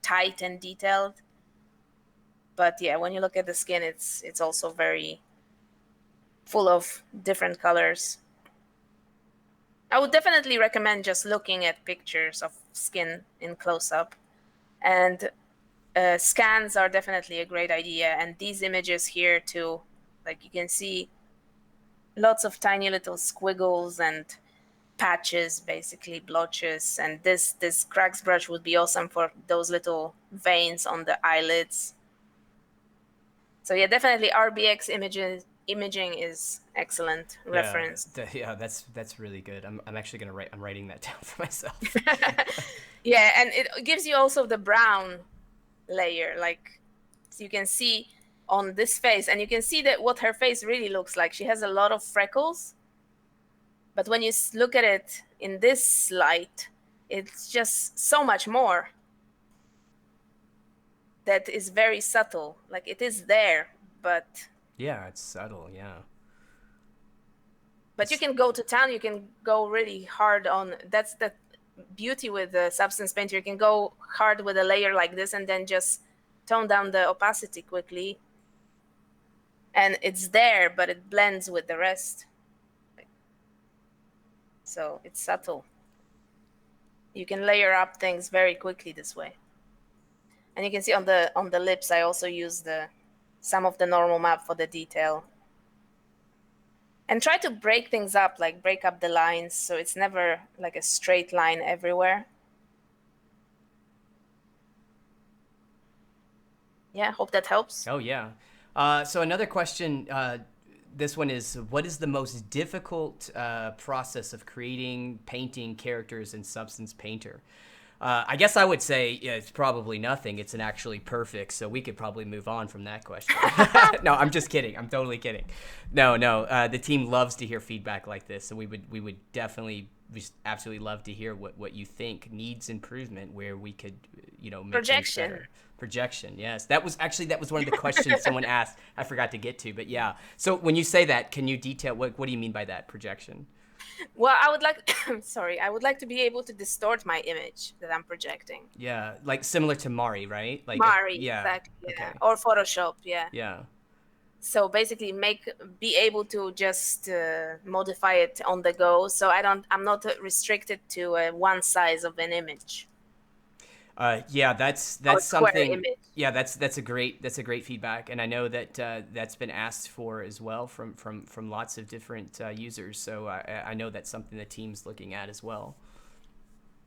tight and detailed. But yeah, when you look at the skin, it's also very full of different colors. I would definitely recommend just looking at pictures of skin in close up. And scans are definitely a great idea. And these images here too, like you can see lots of tiny little squiggles and patches, basically blotches. And this cracks brush would be awesome for those little veins on the eyelids. So yeah, definitely RBX imaging is excellent Yeah, reference. yeah, that's really good. I'm actually gonna write. I'm writing that down for myself. Yeah, and it gives you also the brown layer, like, so you can see on this face, and you can see that what her face really looks like. She has a lot of freckles, but when you look at it in this light, it's just so much more that is very subtle. Like, it is there, but Yeah, it's subtle. Yeah. you It's, can go to town. You can go really hard on. That's the beauty with the Substance Painter. You can go hard with a layer like this and then just tone down the opacity quickly, and it's there, but it blends with the rest, so it's subtle. You can layer up things very quickly this way. And you can see on the lips, I also use the some of the normal map for the detail. And try to break things up, like break up the lines, so it's never like a straight line everywhere. Yeah, hope that helps. oh yeah. So another question. This one is: what is the most difficult process of creating, painting characters in Substance Painter? I guess I would say yeah, it's probably nothing. It's an actually perfect, so we could probably move on from that question. No, I'm just kidding. I'm totally kidding. No, no. The team loves to hear feedback like this, so we would definitely just absolutely love to hear what you think needs improvement, where we could make things Projection. better. Projection, yes. That was one of the questions someone asked. I forgot to get to, but yeah. So when you say that, can you detail what do you mean by that projection? Well, I would like sorry, I would like to be able to distort my image that I'm projecting. Yeah, like similar to Mari, right? Like Mari, yeah. exactly, yeah. Okay. Or Photoshop, yeah. Yeah. So basically be able to just modify it on the go, so I'm not restricted to one size of an image Yeah, that's or that's square something. image. Yeah, that's a great feedback, and I know that that's been asked for as well from lots of different users. So I know that's something the team's looking at as well.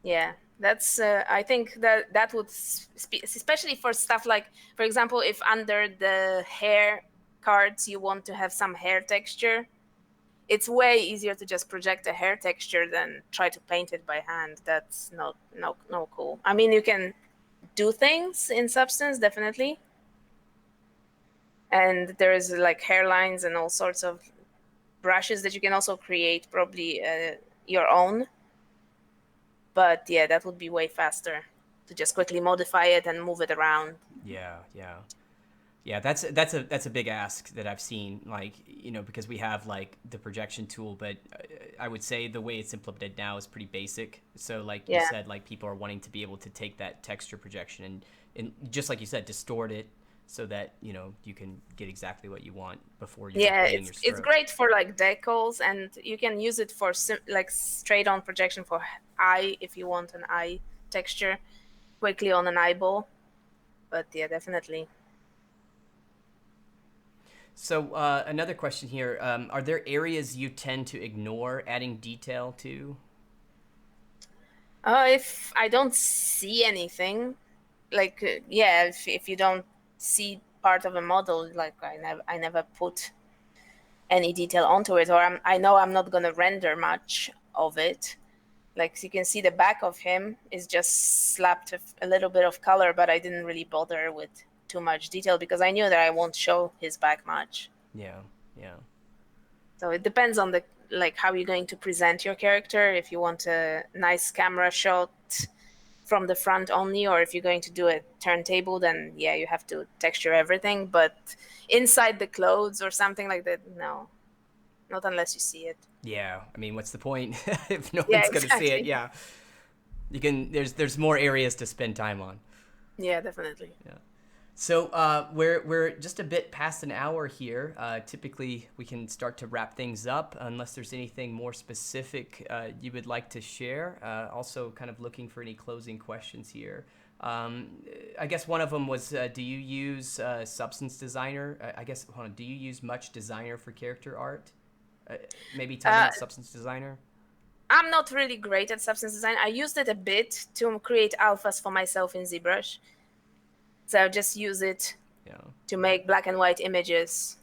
Yeah, that's I think that would especially for stuff like, for example, if under the hair cards you want to have some hair texture, it's way easier to just project a hair texture than try to paint it by hand. That's no cool. I mean, you can do things in Substance, definitely, and there is like hairlines and all sorts of brushes that you can also create, probably your own. But yeah, that would be way faster to just quickly modify it and move it around. Yeah, yeah. Yeah, that's a big ask that I've seen, like because we have like the projection tool, but I would say the way it's implemented now is pretty basic. So like you Yeah, said, like people are wanting to be able to take that texture projection and just like you said, distort it so that you can get exactly what you want before you're yeah, hitting your it's stroke. great for like decals, and you can use it for like straight on projection for eye if you want an eye texture quickly on an eyeball. But yeah, definitely. So another question here: are there areas you tend to ignore adding detail to? If I don't see anything, like yeah, if you don't see part of a model, like I never put any detail onto it, or I know I'm not gonna render much of it. Like you can see, the back of him is just slapped a little bit of color, but I didn't really bother with too much detail because I knew that I won't show his back much. Yeah, yeah. So it depends on the like how you're going to present your character. If you want a nice camera shot from the front only, or if you're going to do a turntable, then yeah, you have to texture everything. But inside the clothes or something like that, no, not unless you see it. Yeah, I mean, what's the point if no Yeah, one's gonna see it? exactly. Yeah, you can. There's more areas to spend time on. Yeah, definitely. Yeah. So we're just a bit past an hour here. Typically, we can start to wrap things up unless there's anything more specific you would like to share. Also, kind of looking for any closing questions here. I guess one of them was, do you use Substance Designer? I guess, hold on, do you use much Designer for character art? Maybe tell me Uh, about Substance Designer. I'm not really great at substance design. I used it a bit to create alphas for myself in ZBrush. So I just use it Yeah. to make black and white images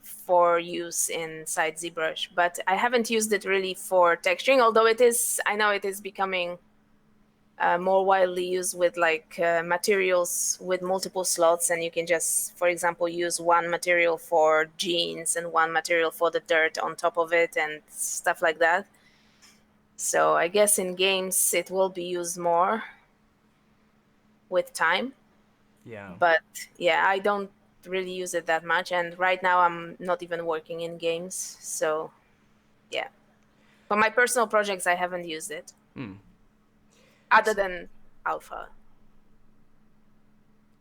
for use inside ZBrush, but I haven't used it really for texturing, although I know it is becoming more widely used with like materials with multiple slots, and you can just, for example, use one material for jeans and one material for the dirt on top of it and stuff like that. So I guess in games it will be used more with time. Yeah. But yeah, I don't really use it that much, and right now I'm not even working in games. So yeah, for my personal projects I haven't used it Hmm. other than alpha.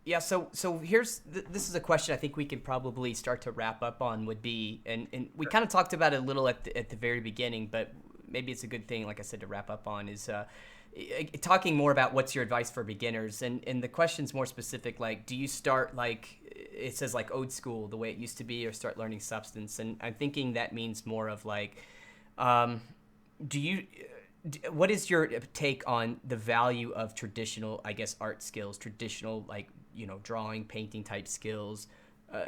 Yeah, so here's this is a question I think we can probably start to wrap up on would be, and we kind of talked about it a little at the very beginning, but maybe it's a good thing, like I said, to wrap up on is talking more about what's your advice for beginners, and the question's more specific, like do you start like it says like old school the way it used to be, or start learning Substance, and I'm thinking that means more of like um, do you what is your take on the value of traditional, I guess, art skills, traditional like drawing, painting type skills? uh,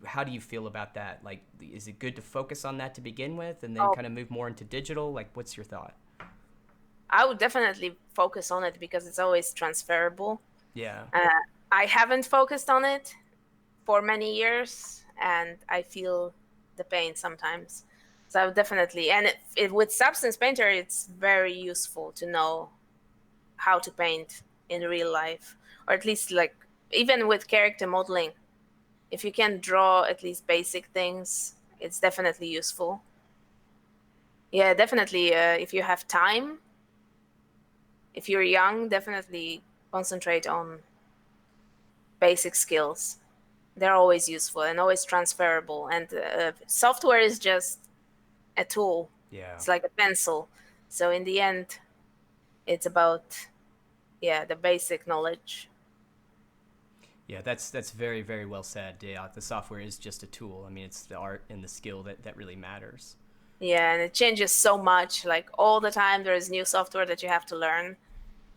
how do you feel about that? Like, is it good to focus on that to begin with and then Oh, kind of move more into digital? Like, what's your thought? I would definitely focus on it because it's always transferable. Yeah. uh, I haven't focused on it for many years, and I feel the pain sometimes. So definitely, and with Substance Painter, it's very useful to know how to paint in real life, or at least like even with character modeling. If you can draw at least basic things, it's definitely useful. Yeah, definitely. If you have time, if you're young, definitely concentrate on basic skills. They're always useful and always transferable. And software is just a tool. Yeah. It's like a pencil. So in the end, it's about the basic knowledge. Yeah, that's very, very well said. Yeah, the software is just a tool. I mean, it's the art and the skill that really matters. Yeah, and it changes so much. Like all the time, there is new software that you have to learn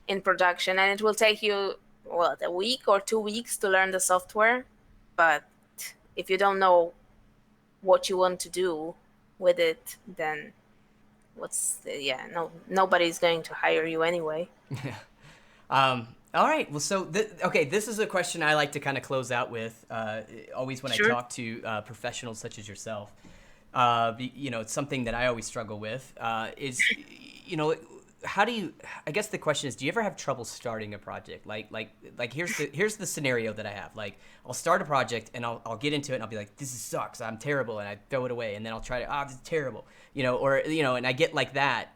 in production, and it will take you a week or 2 weeks to learn the software. But if you don't know what you want to do with it, then no, nobody's going to hire you anyway. All right. Well, so okay, this is a question I like to kind of close out with. Always when I Sure. talk to professionals such as yourself, it's something that I always struggle with. Is how do you? I guess the question is, do you ever have trouble starting a project? Like here's the scenario that I have. Like I'll start a project and I'll get into it and I'll be like, this sucks, I'm terrible, and I throw it away, and then I'll try to, this is terrible, and I get like that.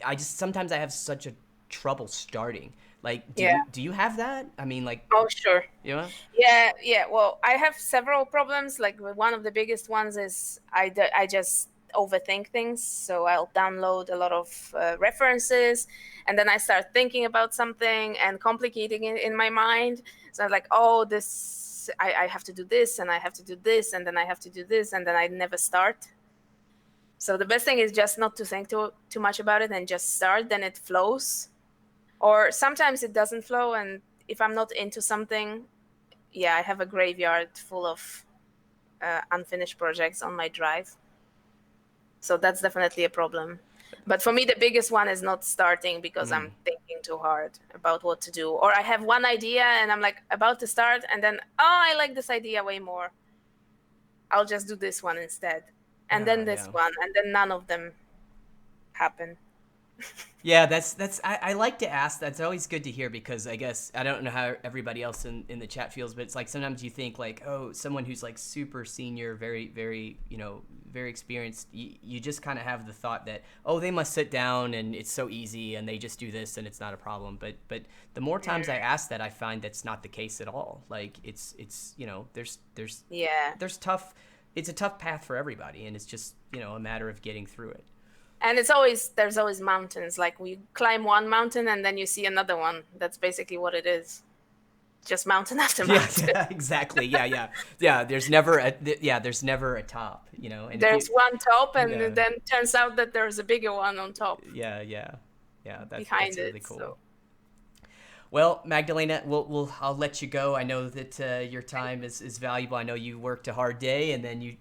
I just sometimes I have such a trouble starting. Like, do Yeah. you have that? I mean, like, Oh, sure. you know? Yeah. Well, I have several problems. Like one of the biggest ones is I just overthink things. So I'll download a lot of references, and then I start thinking about something and complicating it in my mind. So I'm like, oh, this I have to do this, and I have to do this, and then I have to do this, and then I never start. So the best thing is just not to think too much about it and just start. Then it flows. Or sometimes it doesn't flow, and if I'm not into something, I have a graveyard full of unfinished projects on my drive. So that's definitely a problem. But for me, the biggest one is not starting because I'm Mm. thinking too hard about what to do. Or I have one idea and I'm like about to start, and then, oh, I like this idea way more. I'll just do this one instead. And then this Yeah. one, and then none of them happen. Yeah, that's I like to ask. That's always good to hear, because I guess I don't know how everybody else in the chat feels, but it's like sometimes you think like, oh, someone who's like super senior, very very very experienced. You just kind of have the thought that, oh, they must sit down and it's so easy and they just do this and it's not a problem. But the more times I ask that, I find that's not the case at all. Like it's Yeah. there's tough. It's a tough path for everybody, and it's just a matter of getting through it. And there's always mountains. Like we climb one mountain and then you see another one. That's basically what it is. Just mountain after Yeah, mountain. yeah, exactly. Yeah. There's never a top, and if you, There's one top, yeah, and then turns out that there's a bigger one on top yeah. That's behind really it. cool. So Well, Magdalena, I'll let you go. I know that your time is valuable. I know you worked a hard day, and then you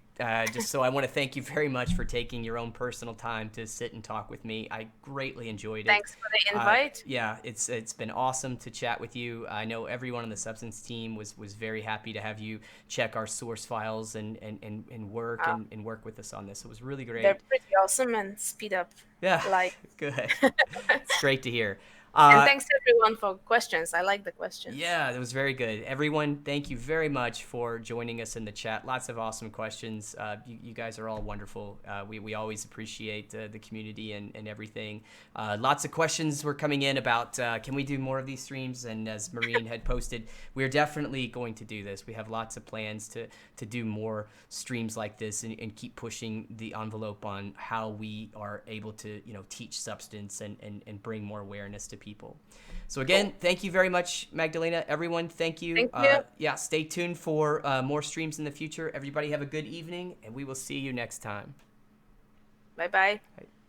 just so I want to thank you very much for taking your own personal time to sit and talk with me. I greatly enjoyed it. Thanks for the invite. Yeah, it's been awesome to chat with you. I know everyone on the Substance team was very happy to have you check our source files and work Uh, and work with us on this. It was really they're great. pretty awesome and speed up Yeah, life. good. It's great to hear. And Uh, thanks everyone for questions. I like the questions. Yeah, that was very good. Everyone, thank you very much for joining us in the chat. Lots of awesome questions. You guys are all wonderful. We always appreciate the community and everything. Lots of questions were coming in about can we do more of these streams? And as Maureen had posted, we're definitely going to do this. We have lots of plans to do more streams like this and keep pushing the envelope on how we are able to teach Substance and bring more awareness to people. So again, thank you very much, Magdalena. Everyone, thank you. Thank you. Yeah, stay tuned for more streams in the future. Everybody have a good evening, and we will see you next time. Bye bye. Bye.